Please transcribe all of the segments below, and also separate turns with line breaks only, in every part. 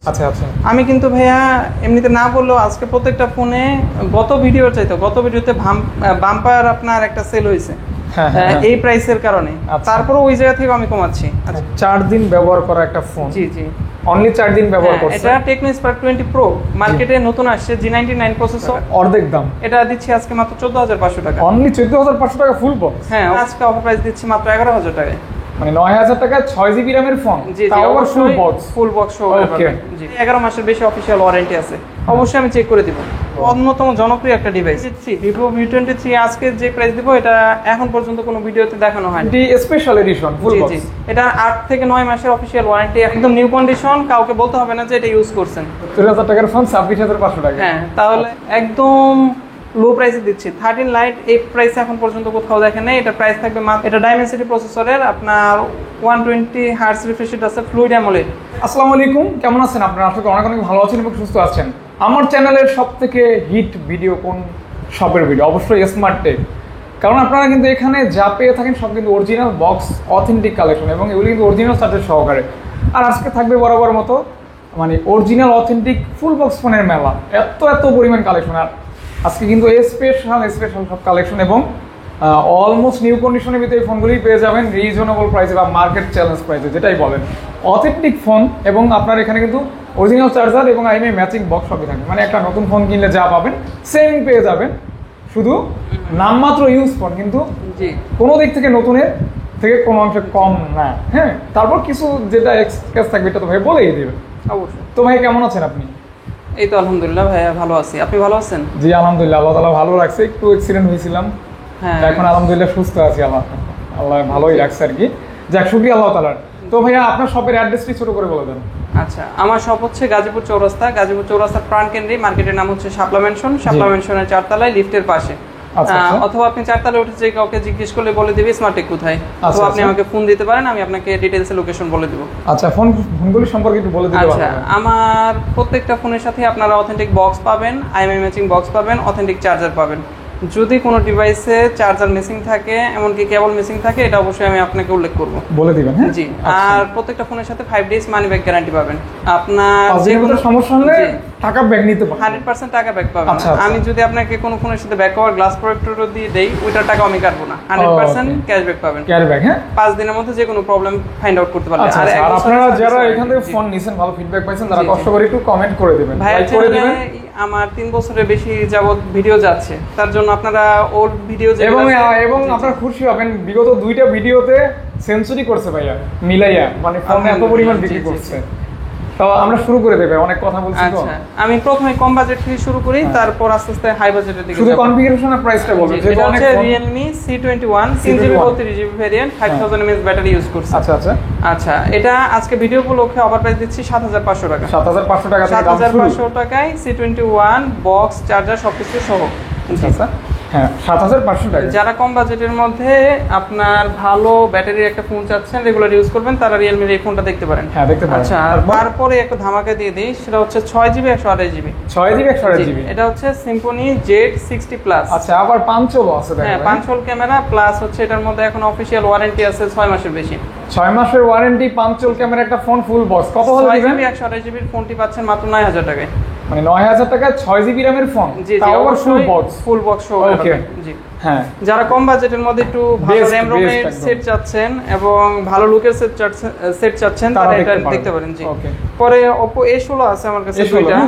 আচ্ছা আচ্ছা।
আমি কিন্তু ভাইয়া এমনিতে না বললেও আজকে প্রত্যেকটা ফোনে গত ভিডিওতে বাম্পার আপনার একটা সেল হয়েছে এই প্রাইসের কারণে, তারপরে ওই জায়গা থেকে আমি কমাচ্ছি।
4 দিন ব্যবহার করা একটা ফোন।
জি জি,
অনলি 4 দিন ব্যবহার করছে।
এটা টেকনো স্পার্ক 20 প্রো মার্কেটে নতুন আসছে, G99 প্রসেসর,
অর্ধেক দাম।
এটা দিচ্ছি আজকে মাত্র 14500 টাকা।
অনলি 14500 টাকা ফুল বক্স?
হ্যাঁ, আজকে অফার প্রাইস দিচ্ছি মাত্র 11000 টাকায়।
মানে 9000 টাকায় 6 জিবি র্যামের ফোন, তাও আবার ফুল বক্স সহ পাবেন। জি, 11 মাসের বেশি অফিশিয়াল ওয়ারেন্টি আছে। অবশ্যই আমি চেক করে দিব। অন্যতম জনপ্রিয় একটা ডিভাইস Vivo V23 আজকে যে প্রাইস দিব এটা এখন পর্যন্ত কোনো ভিডিওতে দেখানো হয়নি। এটি স্পেশাল এডিশন ফুল বক্স। জি,
এটা 8 থেকে 9 মাসের অফিশিয়াল ওয়ারেন্টি, একদম নিউ কন্ডিশন, কাউকে বলতে হবে না যে এটা ইউজ করছেন।
30000 টাকার ফোন 26500 টাকা।
হ্যাঁ, তাহলে একদম লো প্রাইসে দিচ্ছি। 13 লাইট এই প্রাইসে এখন পর্যন্ত কোথাও দেখেন নাই। এটা প্রাইস থাকবে মাত্র, এটা ডাইমেনসিটি প্রসেসরের, আপনার 120 হার্টজ রিফ্রেশ রেট আছে, ফ্লুইড অ্যামোলেড।
আসসালামু আলাইকুম, কেমন আছেন আপনারা? আশা করি অনেক অনেক ভালো আছেন এবং সুস্থ আছেন। আমার চ্যানেলের সবথেকে হিট ভিডিও কোন শপের ভিডিও? অবশ্যই স্মার্ট টেক। কারণ আপনারা কিন্তু এখানে যা পেয়ে থাকেন সব কিন্তু অরিজিনাল বক্স, অথেন্টিক কালেকশন, এবং এগুলি কিন্তু অরিজিনাল চার্জার সহকারে। আর আজকে থাকবে বরাবর মতো মানে অরিজিনাল অথেন্টিক ফুল বক্স ফোনের মেলা, এত পরিমাণ কালেকশন। আর আজকে কিন্তু স্পেশাল সব কালেকশন এবং অলমোস্ট নিউ কন্ডিশনের ভিতরে এই ফোনগুলি পেয়ে যাবেন রিজনেবল প্রাইসে বা মার্কেট চ্যালেঞ্জ প্রাইসে, যেটাই বলেন। অথেন্টিক ফোন এবং আপনার এখানে কিন্তু অরিজিনাল চার্জার এবং আইএমআই ম্যাচিং বক্স সবই থাকবে। মানে একটা নতুন ফোন কিনলে যা পাবেন সেম পেয়ে যাবেন, শুধু নামমাত্র ইউজ ফোন, কিন্তু কোনো দিক থেকে নতুনের থেকে কোনো অংশে কম না। হ্যাঁ, তারপর কিছু যেটা এক্সপ্রেস থাকবে এটা তো ভাই বলেই দেবেন।
অবশ্যই।
তো ভাই কেমন আছেন আপনি?
এই তো আলহামদুলিল্লাহ ভাইয়া ভালো আছি, আপনি ভালো আছেন?
জি আলহামদুলিল্লাহ, আল্লাহ তাআলা ভালো রাখছে। একটু অ্যাক্সিডেন্ট হয়েছিলাম, হ্যাঁ, এখন আলহামদুলিল্লাহ সুস্থ আছি। আল্লাহ ভালোই রাখছে আর কি। যাক, শুকরিয়া আল্লাহ তাআলার। তো ভাইয়া আপনার শপের অ্যাড্রেসটি ছোট করে বলে দেন।
আচ্ছা, আমার শপ হচ্ছে গাজীপুর চৌরাস্তার প্রাণকেন্দ্রে, মার্কেটের নাম হচ্ছে শাপলা মেনশনের 4 তলায় লিফটের পাশে। অথবা আপনি 4 তলায় উঠে যে কাউকে জিজ্ঞেস করলে বলে দিবে স্মার্ট টেক কোথায়, অথবা আপনি আমাকে ফোন দিতে পারেন, আমি আপনাকে ডিটেইলসে লোকেশন বলে দেব।
আচ্ছা, ফোনগুলি সম্পর্কে একটু বলে দিতে পারেন?
আচ্ছা, আমার প্রত্যেকটা ফোনের সাথে আপনারা অথেন্টিক বক্স পাবেন, আইএমআই ম্যাচিং বক্স পাবেন, অথেন্টিক চার্জার পাবেন। যদি কোনো ডিভাইসে চার্জার মিসিং থাকে, এমনকি কেবল মিসিং থাকে, এটা অবশ্যই আমি আপনাকে উল্লেখ করব, বলে দিবেন। হ্যাঁ জি। আর প্রত্যেকটা ফোনের সাথে 5 ডেজ মানি ব্যাক গ্যারান্টি পাবেন। আপনার যে কোনো সমস্যা হলে
টাকা ব্যাক নিতে পারবেন,
100% টাকা ব্যাক পাবেন। আমি যদি আপনাকে কোনো ফোনের সাথে ব্যাক কভার গ্লাস প্রোটেক্টরও দিয়ে দেই, ওইটার টাকা আমি কাটবো না, 100% ক্যাশব্যাক পাবেন। ক্যাশব্যাক, হ্যাঁ, 5 দিনের মধ্যে যে কোনো প্রবলেম ফাইন্ড আউট করতে পারবেন।
আর আপনারা যারা এখান থেকে ফোন নিছেন, ভালো ফিডব্যাক পাইছেন, তারা কষ্ট করে একটু কমেন্ট করে দিবেন, লাইক করে দিবেন। আমার 3 বছরের বেশি যাবত ভিডিও যাচ্ছে, তার জন্য আপনারা ওল্ড ভিডিও এবং আপনারা খুশি হবেন, বিগত 2টা ভিডিওতে সেঞ্চুরি করছে ভাইয়া মিলাইয়া, মানে ফোন এত পরিমাণ বিক্রি করছে। তো আমরা শুরু করে দেব, অনেক কথা বলছি তো।
আচ্ছা, আমি প্রথমে কম বাজেট থেকে শুরু করি, তারপর আস্তে আস্তে হাই বাজেটের দিকে যাব।
শুধু কনফিগারেশন আর প্রাইসটা বলবেন।
এটা হচ্ছে Realme C21 3GB 32GB variant, 5000 mAh battery use করছে। আচ্ছা, এটা আজকে ভিডিও উপলক্ষে অফার প্রাইস দিচ্ছি 7500 টাকা।
7500 টাকা থেকে দাম শুরু।
7500 টাকায় C21 বক্স, চার্জার সবকিছু সহ।
আচ্ছা, হ্যাঁ, 7500 টাকা।
যারা কম বাজেটের মধ্যে আপনার ভালো ব্যাটারির একটা ফোন চাচ্ছেন, রেগুলার ইউজ করবেন, তারা Realme এর এই ফোনটা দেখতে পারেন।
হ্যাঁ, দেখতে পারেন।
আচ্ছা, তারপরে একটা ধামাকা দিয়ে দিই, সেটা হচ্ছে 6GB 128GB।
6GB 128GB,
এটা হচ্ছে Symphony Z60 Plus।
আচ্ছা, আবার 5 হোল আছে দেখেন।
হ্যাঁ, 5 হোল ক্যামেরা প্লাস হচ্ছে এটার মধ্যে এখন অফিশিয়াল ওয়ারেন্টি আছে 6 মাসের বেশি।
6 মাসের ওয়ারেন্টি, 5 হোল ক্যামেরা একটা ফোন ফুল বক্স, কত হলো দিবেন?
6GB 128GB এর ফোনটি পাচ্ছেন মাত্র 9000 টাকায়।
মানে 9000 টাকায় 6GB র্যামের ফোন, তাও আবার ফুল বক্স সহ। ওকে, জি। হ্যাঁ,
যারা কম বাজেটের মধ্যে একটু ভালো র‍্যাম রোমের সেট চাচ্ছেন এবং ভালো লুকের সেট চাচ্ছেন, তারা এটা দেখতে পারেন। জি। পরে Oppo A16 আছে আমার কাছে,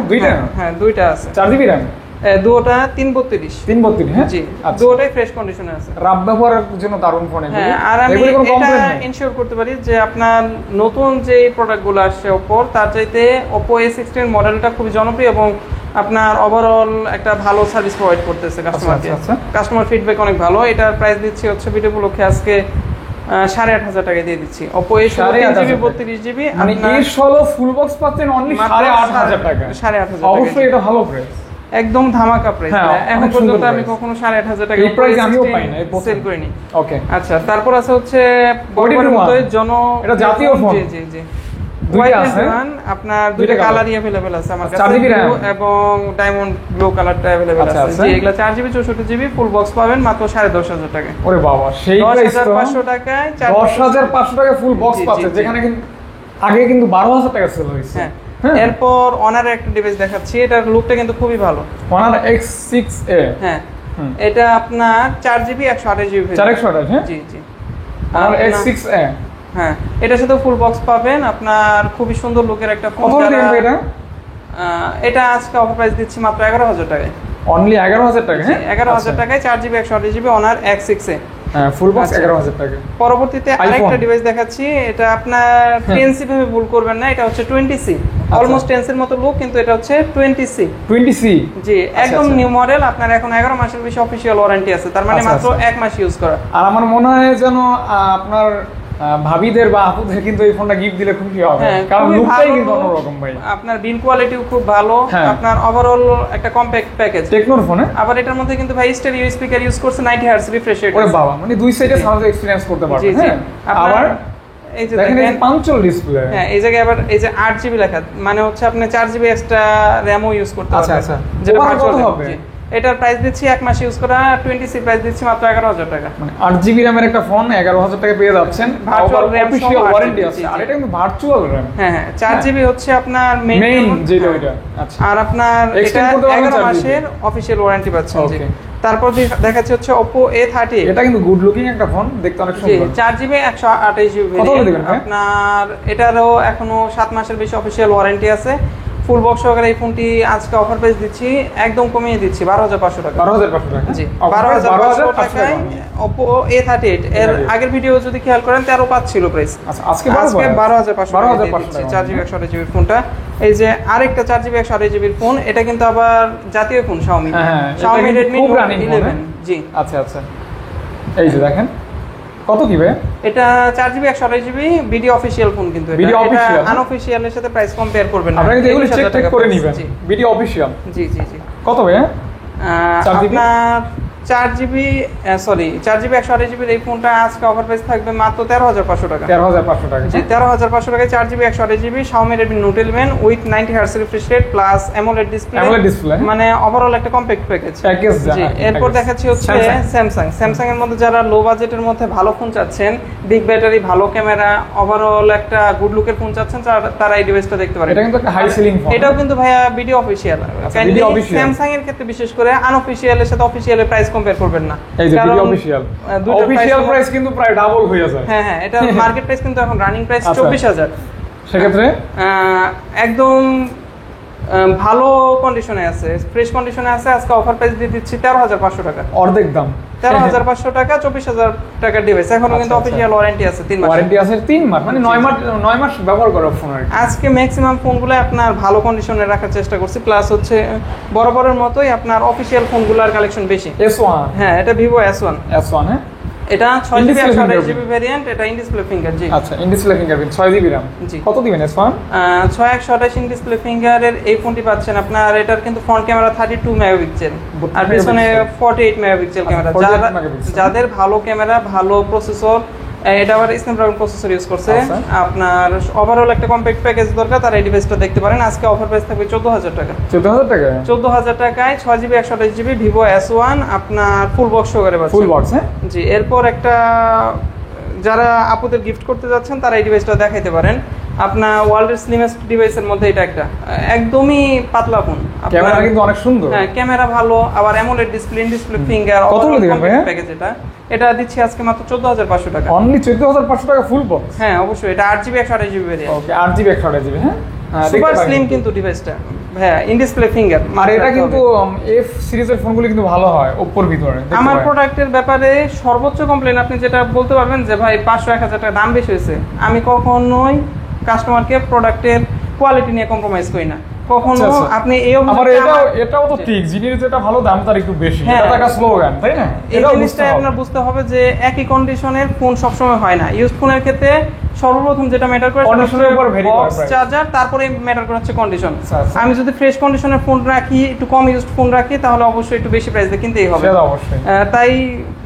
দুইটা। হ্যাঁ, দুইটা আছে।
4GB RAM,
দুটোটা 332।
হ্যাঁ
জি, দুটোই ফ্রেশ কন্ডিশনে আছে।
রাব ব্যবহারের জন্য দারুণ ফোন এগুলো।
হ্যাঁ, আর আমি এটা ইনশিওর করতে পারি যে আপনার নতুন যে প্রোডাক্টগুলো আসছে Oppo, তার চাইতে Oppo A16 মডেলটা খুবই জনপ্রিয় এবং আপনার ওভারঅল একটা ভালো সার্ভিস প্রোভাইড করতেছে কাস্টমারকে। কাস্টমার ফিডব্যাক অনেক ভালো। এটার প্রাইস দিচ্ছি হচ্ছে ভিডিও উপলক্ষে আজকে 8500 টাকা দিয়ে দিচ্ছি। Oppo A16 3GB 32GB,
মানে A16 ফুল বক্স পাচ্ছেন অনলি 8500 টাকা।
8500
অবশ্যই এটা ভালো প্রাইস,
একদম ধামাকা প্রাইস। এখন পর্যন্ত আমি কখনো 8500 টাকা
এই প্রাইস আমিও পাই না,
সেল করিনি।
ওকে,
আচ্ছা, তারপর আছে হচ্ছে বড়দের মধ্যে
এটা জাতীয় ফোন।
জি জি, দুইটা আছে, আপনার দুইটা কালারই अवेलेबल আছে আমার কাছে, এবং ডায়মন্ড ব্লু কালারটা अवेलेबल আছে। জি, এগুলা 4GB 64GB ফুল বক্স পাবেন মাত্র 10500 টাকায়।
ওরে বাবা, সেই প্রাইস তো
10500 টাকায়
10500 টাকায় ফুল বক্স পাচ্ছে, যেখানে কিন্তু আগে কিন্তু 12000 টাকা সেল হইছে।
হ্যাঁ,
হ্যাঁ।
এরপর অনারের একটা ডিভাইস দেখাচ্ছি, এটার লুকটা কিন্তু খুবই ভালো।
Honor X6a
হ্যাঁ, এটা আপনার 4GB 128GB
428, হ্যাঁ।
জি জি।
Honor X6a,
হ্যাঁ, এটার সাথে ফুল বক্স পাবেন আপনার, খুবই সুন্দর লুকের একটা ফোন।
কত দিবেন এটা?
এটা আজকে অফার প্রাইস দিচ্ছি মাত্র 11,000 টাকায়।
অনলি 11,000 টাকা, হ্যাঁ।
11,000 টাকায় 4GB 128GB Honor X6a,
হ্যাঁ, ফুল বক্স 11,000 টাকা।
পরবর্তীতে আরেকটা ডিভাইস দেখাচ্ছি, এটা আপনার 10C ভাবে ভুল করবেন না, এটা হচ্ছে 20C, অলমোস্ট 10C এর মতো লুক, কিন্তু এটা হচ্ছে 20C।
20C,
জি, একদম নিউ মডেল। আপনার এখন 11 মাসের বেশি অফিশিয়াল ওয়ারেন্টি আছে, তার মানে মাত্র 1 মাস ইউজ করা।
আর আমার মনে হয় যেন আপনার ভাবিদের বা আপুদের কিন্তু এই ফোনটা গিফট দিলে খুশি হবে, কারণ লুকটাই কিন্তু অন্যরকম ভাই।
আপনার বিল্ড কোয়ালিটিও খুব ভালো, আপনার ওভারঅল একটা কম্প্যাক্ট প্যাকেজ
টেকনোর ফোনে।
আবার এটার মধ্যে কিন্তু ভাই স্টেরিও স্পিকার ইউজ করছে, 90 হার্টজ রিফ্রেশ রেট।
ওরে বাবা, মানে দুই সাইডে সাউন্ড এক্সপেরিয়েন্স করতে পারবে। হ্যাঁ, আবার
এই যে
দেখেন এই পাঞ্চল ডিসপ্লে।
হ্যাঁ, এই জায়গায় আবার এই যে 8GB লেখা, মানে হচ্ছে আপনি 4GB এক্সট্রা র‍্যামও ইউজ করতে পারবেন।
আচ্ছা,
যেটা
কত হবে?
এটার প্রাইস দিচ্ছি 1 মাস ইউজ করা 20C প্রাইস দিচ্ছি মাত্র 11,000 টাকা।
মানে 8GB র‍্যামের একটা ফোন 11,000 টাকা পেয়ে যাচ্ছেন,
ভার্চুয়াল র‍্যাম
অফিশিয়াল ওয়ারেন্টি আছে। আর এটা কিন্তু ভার্চুয়াল র‍্যাম।
হ্যাঁ হ্যাঁ, 4GB হচ্ছে আপনার
মেইন যেটা ওইটা। আচ্ছা,
আর আপনার এটা 11 মাসের অফিশিয়াল ওয়ারেন্টি পাচ্ছেন। জি, তারপর দেখাচ্ছি হচ্ছে Oppo A30।
এটা কিন্তু গুড লুকিং একটা ফোন, দেখতে অনেক সুন্দর।
4GB 128GB আপনার, এটারও এখনো 7 মাসের বেশি অফিশিয়াল ওয়ারেন্টি আছে। ফুল বক্স সহকারে এই ফোনটি আজকে অফার প্রাইস দিচ্ছি, একদম কমিয়ে দিচ্ছি 12,500 টাকা।
12,500 টাকা,
জি, 12,500 টাকায় Oppo A38। এর আগের ভিডিও যদি খেয়াল করেন 13,500 ছিল প্রাইস।
আচ্ছা, আজকে
12,500 দিচ্ছি 4GB 128GB ফোনটা। এই যে আরেকটা 4GB 128GB ফোন, এটা কিন্তু আবার জাতীয় phone Xiaomi, Xiaomi Redmi Note 11। জি,
আচ্ছা আচ্ছা, এই যে দেখেন কত কি ভাই?
এটা 4GB 128GB BD official phone, কিন্তু এটা আনঅফিশিয়াল এর সাথে প্রাইস কম্পেয়ার করবেন না,
আপনারা কিন্তু এগুলো চেক করে নেবেন। BD official.
জি জি জি।
কত ভাই?
আপনার 4GB 128GB এই ফোনটা আজকে অফার প্রাইস থাকবে মাত্র 13,500 টাকা।
13,500 টাকা,
জি, 13,500 টাকায় 4GB 128GB Xiaomi Redmi Note 11 with 90 hertz refresh rate plus AMOLED display, মানে ওভারঅল একটা কম্প্যাক্ট প্যাকেজ। জি, এরপর দেখাচ্ছি হচ্ছে স্যামসাং এর মধ্যে যারা লো বাজেটের মধ্যে ভালো ফোন চাচ্ছেন, বিগ ব্যাটারি, ভালো ক্যামেরা, ওভারঅল একটা গুড লুকের ফোন চাচ্ছেন, তারা এই ডিভাইসটা দেখতে পারেন।
এটা কিন্তু একটা হাই সেলিং ফোন।
এটাও কিন্তু ভাইয়া বিডি অফিশিয়াল। স্যামসাং এর ক্ষেত্রে বিশেষ করে আনঅফিশিয়াল এর সাথে অফিশিয়ালের প্রাইস কম্পেয়ার করবেন না,
এই যে বিডি অফিশিয়াল প্রাইস কিন্তু প্রায় ডাবল হয়ে যায়।
হ্যাঁ হ্যাঁ, এটা মার্কেট প্রাইস কিন্তু এখন রানিং প্রাইস 24,000।
সেক্ষেত্রে
একদম ভালো কন্ডিশনে আছে, ফ্রেশ কন্ডিশনে আছে, আজকে অফার প্রাইস দিয়ে দিচ্ছি 13,500 টাকা,
অর্ধেক দাম।
13,500 টাকা, 24,000 টাকার ডিভাইস। এখনো কিন্তু অফিশিয়াল ওয়ারেন্টি আছে 3 মাস।
ওয়ারেন্টি আছে 3 মাস, মানে 9 মাস ব্যবহার করা ফোন।
আজকে ম্যাক্সিমাম ফোনগুলো আপনার ভালো কন্ডিশনে রাখার চেষ্টা করছি, প্লাস হচ্ছে বরাবরের মতোই আপনার অফিশিয়াল ফোনগুলোর কালেকশন বেশি।
S1,
হ্যাঁ, এটা Vivo S1।
হ্যাঁ,
এটা 6GB 128GB ভেরিয়েন্ট, এটা ইন ডিসপ্লে ফিঙ্গার। জি,
আচ্ছা, in display fingerprint, 6GB RAM।
জি,
কত দিবেন S1?
6128 ইন ডিসপ্লে ফিঙ্গারের এই ফোনটি পাচ্ছেন আপনার। এটার কিন্তু ফ্রন্ট ক্যামেরা 32 মেগাপিক্সেল আর পিছনে 48 মেগাপিক্সেল ক্যামেরা। যাদের ভালো ক্যামেরা, ভালো প্রসেসর, এটা আবার স্ন্যাপড্রাগন প্রসেসর ইউজ করছে, আপনার ওভারঅল একটা কম্প্যাক্ট প্যাকেজ দরকার, তারা এই ডিভাইসটা দেখতে পারেন। আজকে অফার প্রাইস থাকবে 14,000 টাকা। 14,000 টাকায় 6GB 128GB Vivo S1 আপনার ফুল বক্স সহকারে পাচ্ছেন।
ফুল বক্স, হ্যাঁ।
জি, এরপর একটা যারা আপুদের গিফট করতে যাচ্ছেন তারা এই ডিভাইসটা দেখাইতে পারেন। আপনার ওয়ার্ল্ডের স্লিমেস্ট ডিভাইসের মধ্যে এটা একটা, একদমই পাতলা ফোন,
ক্যামেরা কিন্তু অনেক সুন্দর।
হ্যাঁ, ক্যামেরা ভালো, আবার AMOLED display, in display finger,
কত দিবেন ভাই
প্যাকেজ? এটা দিচ্ছি আজকে মাত্র 14,500 টাকা।
অনলি 14,500 টাকা ফুল বক্স?
হ্যাঁ, অবশ্যই। এটা 8GB 128GB ভেরিয়েন্ট।
ওকে, 8GB 128GB, হ্যাঁ।
সুপার স্লিম কিন্তু ডিভাইসটা, হ্যাঁ, ইন ডিসপ্লে ফিঙ্গার।
আর এটা কিন্তু F সিরিজের ফোনগুলো কিন্তু ভালো হয় Oppo-র ভিতরে।
আমার প্রোডাক্টের ব্যাপারে সর্বোচ্চ কমপ্লেইন আপনি যেটা বলতে পারবেন যে ভাই 500-1000 টাকা দাম বেশি হয়েছে, আমি কখনোই কাস্টমারকে প্রোডাক্টের কোয়ালিটি নিয়ে কম্প্রোমাইজ করি না কখনো। আপনি
এটাও তো ঠিক, জিনিস যেটা ভালো দাম তার একটু বেশি, এটা একটা স্লোগান, তাই না?
এই জিনিসটা আপনার বুঝতে হবে যে একই কন্ডিশনের ফোন সবসময় হয় না। ইউজড ফোনের ক্ষেত্রে সর্বপ্রথম যেটা ম্যাটার করে বক্স, চার্জার, তারপরে ম্যাটার করে হচ্ছে কন্ডিশন। আমি যদি ফ্রেশ কন্ডিশনের ফোন রাখি, একটু কম ইউজড ফোন রাখি, তাহলে অবশ্যই একটু বেশি প্রাইস দিয়ে কিনতেই হবে। তাই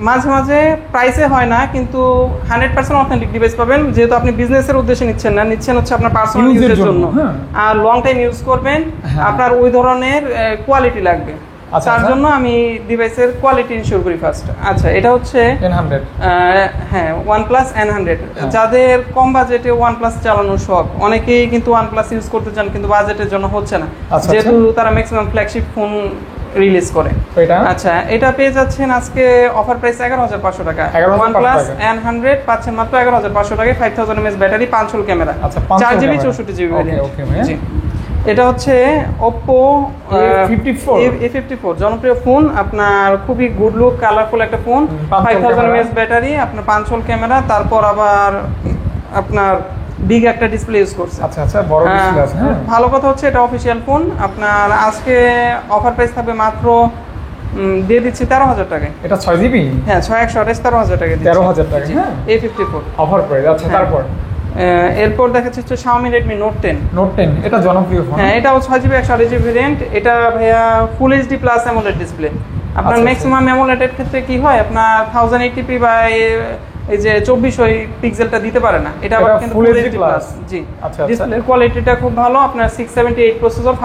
মাঝে মাঝে প্রাইসে হয় না, কিন্তু 100% অথেন্টিক ডিভাইস পাবেন। যেহেতু আপনি বিজনেসের উদ্দেশ্যে নিচ্ছেন না, নিচ্ছেন হচ্ছে আপনার পার্সোনাল ইউজের জন্য, আর লং টাইম ইউজ করবেন, আপনার ওই ধরনের কোয়ালিটি লাগবে।
আচ্ছা,
তার
আচ্ছা।
জন্য আমি ডিভাইসের কোয়ালিটি ইনশিওর করি ফার্স্ট। আচ্ছা, এটা হচ্ছে
N100
হ্যাঁ OnePlus N100।
হ্যাঁ।
যাদের কম বাজেটে OnePlus চালানোর শখ, অনেকেই কিন্তু OnePlus ইউজ করতে চান কিন্তু বাজেটের জন্য হচ্ছে না,
আচ্ছা,
যেহেতু তারা ম্যাক্সিমাম ফ্ল্যাগশিপ ফোন রিলিজ করে।
এটা
আচ্ছা, এটা পেয়ে যাচ্ছেন আজকে অফার প্রাইস 11,500 টাকা।
11,500
OnePlus
টাকা।
N100 পাচ্ছেন মাত্র 11,500 টাকায়, 5000 mAh ব্যাটারি, 5 হোল ক্যামেরা,
আচ্ছা, 5 হোল
4GB
ক্যামেরা।
64GB
ওকে,
ভ্যারিয়েন্ট।
ওকে ভাইয়া।
জি, এটা হচ্ছে Oppo A54 জনপ্রিয় ফোন, আপনার খুবই গুড লুক, কালারফুল একটা ফোন, 5000 mAh ব্যাটারি, আপনার 5 হোল ক্যামেরা, তারপর আবার আপনার বিগ একটা ডিসপ্লে ইউজ করছে।
আচ্ছা আচ্ছা, বড় ডিসপ্লে আছে। হ্যাঁ,
ভালো কথা হচ্ছে এটা অফিসিয়াল ফোন। আপনার আজকে অফার প্রাইস থাকবে মাত্র দিয়ে দিচ্ছি 13,000 টাকায়।
এটা 6GB?
হ্যাঁ, 6128 13,000 টাকা দিচ্ছি।
13,000 টাকা, হ্যাঁ।
A54
offer price. আচ্ছা,
হ্যাঁ।
তারপর
এরপর দেখাচ্ছে হচ্ছে Xiaomi Redmi Note 10।
নোট 10, এটা জনপ্রিয় ফোন।
হ্যাঁ, এটাও 6GB 128GB ভেরিয়েন্ট। এটা ভাইয়া full HD plus AMOLED display. আপনার
আচ্ছা,
ম্যাক্সিমাম অ্যামোলেডের ক্ষেত্রে কি হয়, আপনার 1080p বা এই যে 2400 পিক্সেলটা দিতে পারে না, এটা আবার
এটা
কিন্তু
Full
ফুল
HD
এইচডি
plus।
প্লাস। জি,
আচ্ছা,
ডিসপ্লের কোয়ালিটিটা খুব ভালো। আপনার 678 প্রসেসর,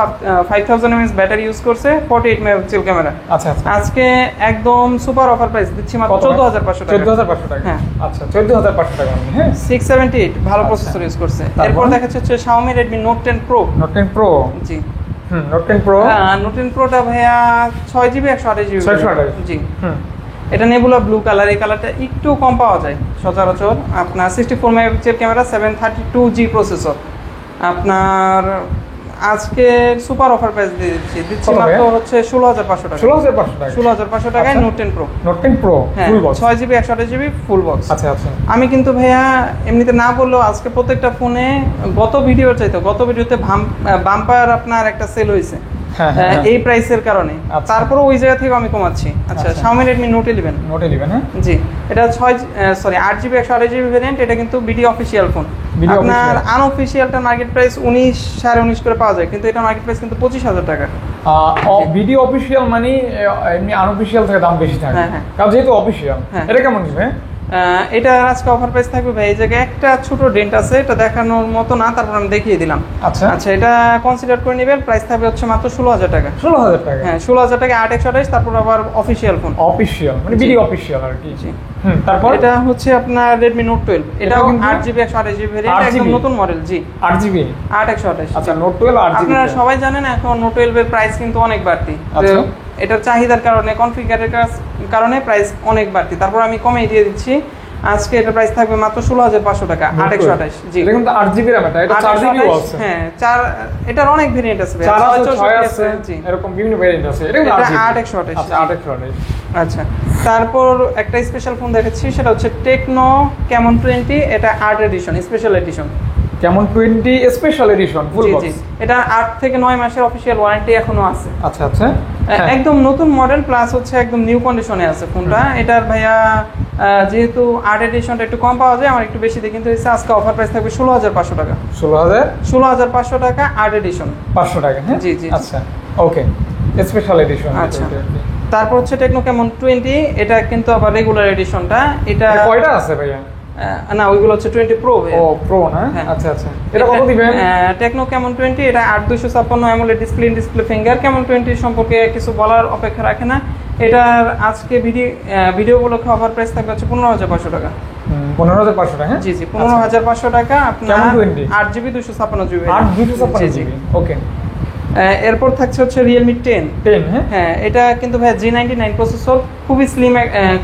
5000 mAh ব্যাটারি ইউজ করছে, 48 মেগাপিক্সেল ক্যামেরা।
আচ্ছা আচ্ছা,
আজকে একদম সুপার অফার প্রাইস দিচ্ছি মাত্র 14,500 টাকা।
14,500 টাকা।
হ্যাঁ।
আচ্ছা, 14,500 টাকা আমি, হ্যাঁ।
678 ভালো
আচ্ছা।
প্রসেসর ইউজ করছে।
তারপর?
এরপর দেখাচ্ছে হচ্ছে Xiaomi Redmi Note 10 Pro।
Note 10 pro.
জি,
নোট 10 প্রো।
হ্যাঁ, Note 10 Proটা ভাইয়া 6GB 128GB।
628
জি,
হুম,
এটা নেবুলা ব্লু কালার, এই কালারটা একটু কম পাওয়া যায় সচরাচর। আপনার 64 মেগাপিক্সেল ক্যামেরা, 732G প্রসেসর। আপনার আজকে সুপার অফার প্রাইস দিচ্ছি
কত
মাত্র
ভাইয়া?
হচ্ছে 16,500 টাকা।
16,500 টাকা।
16,500 টাকায়
আচ্ছা।
Note 10 pro.
নোট 10 প্রো
হ্যাঁ,
full box.
6GB 128GB full box.
আচ্ছা আচ্ছা,
আমি কিন্তু ভাইয়া এমনিতে না বললেও আজকে প্রত্যেকটা ফোনে গত ভিডিওতে বাম্পার আপনার একটা সেল হয়েছে
হ্যাঁ হ্যাঁ,
এই প্রাইসের কারণে।
আচ্ছা।
তারপরে ওই জায়গা থেকে আমি কমাচ্ছি। আচ্ছা,
আচ্ছা।
Xiaomi Redmi Note 11।
নোট 11, হ্যাঁ।
জি, এটা 8GB 128GB ভেরিয়েন্ট। এটা কিন্তু বিডি অফিসিয়াল ফোন।
BD
আপনার
official।
আনঅফিসিয়ালটা মার্কেট প্রাইস 19 19.5 করে পাওয়া যায়, কিন্তু এটা মার্কেট প্রাইস কিন্তু 25,000 টাকা।
ভিডিও অফিসিয়াল মানে এমনি আনঅফিসিয়াল থেকে দাম বেশি থাকে।
হ্যাঁ, হ্যাঁ।
কারণ যেহেতু অফিসিয়াল।
হ্যাঁ।
এটা কেমন দিবে?
এটা আজকে অফার প্রাইস থাকবে ভাই, এই জায়গায় একটা ছোট ডেন্ট আছে, এটা দেখানোর মতো না, তারপর আমি দেখিয়ে দিলাম।
আচ্ছা
আচ্ছা, এটা কনসিডার করে নেবেন। প্রাইস থাকবে হচ্ছে মাত্র 16,000 টাকা।
16,000 টাকা।
হ্যাঁ, 16,000 টাকা 8/128, তারপর আবার অফিসিয়াল ফোন।
অফিসিয়াল মানে
জি।
ভিডিও অফিসিয়াল আর কি।
জি।
হুম, তারপর
এটা হচ্ছে আপনার Redmi Note 12। এটাও
কিন্তু
8GB 128GB ভেরিয়েন্ট,
8GB
একদম নতুন মডেল। জি,
8GB।
8/128।
আচ্ছা, নোট 12 8GB।
আপনারা সবাই জানেন এখন Note 12 এর প্রাইস কিন্তু অনেক বাড়তি।
আচ্ছা।
তো এটার চাহিদার কারণে, কনফিগারের কারণে প্রাইস অনেক বাড়তি। তারপর আমি কমিয়ে দিয়ে দিচ্ছি। আজকে এটা প্রাইস থাকবে মাত্র 16,500 টাকা, 8/128। জি,
এটা কিন্তু 8GB RAM, এটা 4GB ও আছে।
হ্যাঁ, এটার অনেক ভেরিয়েন্ট আছে।
4 আছে, 6 আছে,
জি,
এরকম বিভিন্ন ভেরিয়েন্ট আছে। এটা
এটা
8/128।
8/128,
আচ্ছা, 8/128।
আচ্ছা, তারপর একটা স্পেশাল ফোন দেখাচ্ছি, সেটা হচ্ছে টেকনো ক্যামন 20। এটা 8 এডিশন, স্পেশাল এডিশন।
কেমন 20 স্পেশাল এডিশন ফুল
জি,
বক্স।
জি, এটা 8 থেকে 9 মাসের অফিশিয়াল ওয়ারেন্টি এখনো আছে।
আচ্ছা আচ্ছা, হ্যাঁ।
একদম নতুন মডেল প্লাস হচ্ছে একদম নিউ কন্ডিশনে আছে ফোনটা। এটার ভাইয়া যেহেতু 8 এডিশনটা একটু কম পাওয়া যায়, আমার একটু বেশি দিয়ে কিনতে হয়েছে। আজকে অফার প্রাইস থাকবে 16,500 টাকা। 16,500 টাকা 8 এডিশন।
500 টাকা, হ্যাঁ।
জি, জি, জি।
আচ্ছা, ওকে, স্পেশাল এডিশন।
আচ্ছা। তারপর হচ্ছে টেকনো ক্যামন 20। এটা কিন্তু আবার রেগুলার এডিশনটা। এটা
কয়টা আছে ভাইয়া?
না, ওইগুলো হচ্ছে 20 প্রো।
ও, প্রো না?
হ্যাঁ।
আচ্ছা আচ্ছা, এটা কত দিবেন?
টেকনো ক্যামন 20, এটা 8256 অ্যামোলেড ডিসপ্লে ফিঙ্গার। ক্যামন 20 সম্পর্কে কিছু বলার অপেক্ষা রাখে না। এটার আজকে ভিডিও উপলক্ষে অফার প্রাইস থাকবে হচ্ছে 15,500 টাকা।
15,500 টাকা, হ্যাঁ।
জি, জি, 15,500 টাকা। আপনার
Camon 20
8GB 256GB।
8/256GB, ওকে।
এরপর থাকছে হচ্ছে Realme 10।
10, হ্যাঁ।
হ্যাঁ, এটা কিন্তু ভাই G99 প্রসেসর, খুবই স্লিম,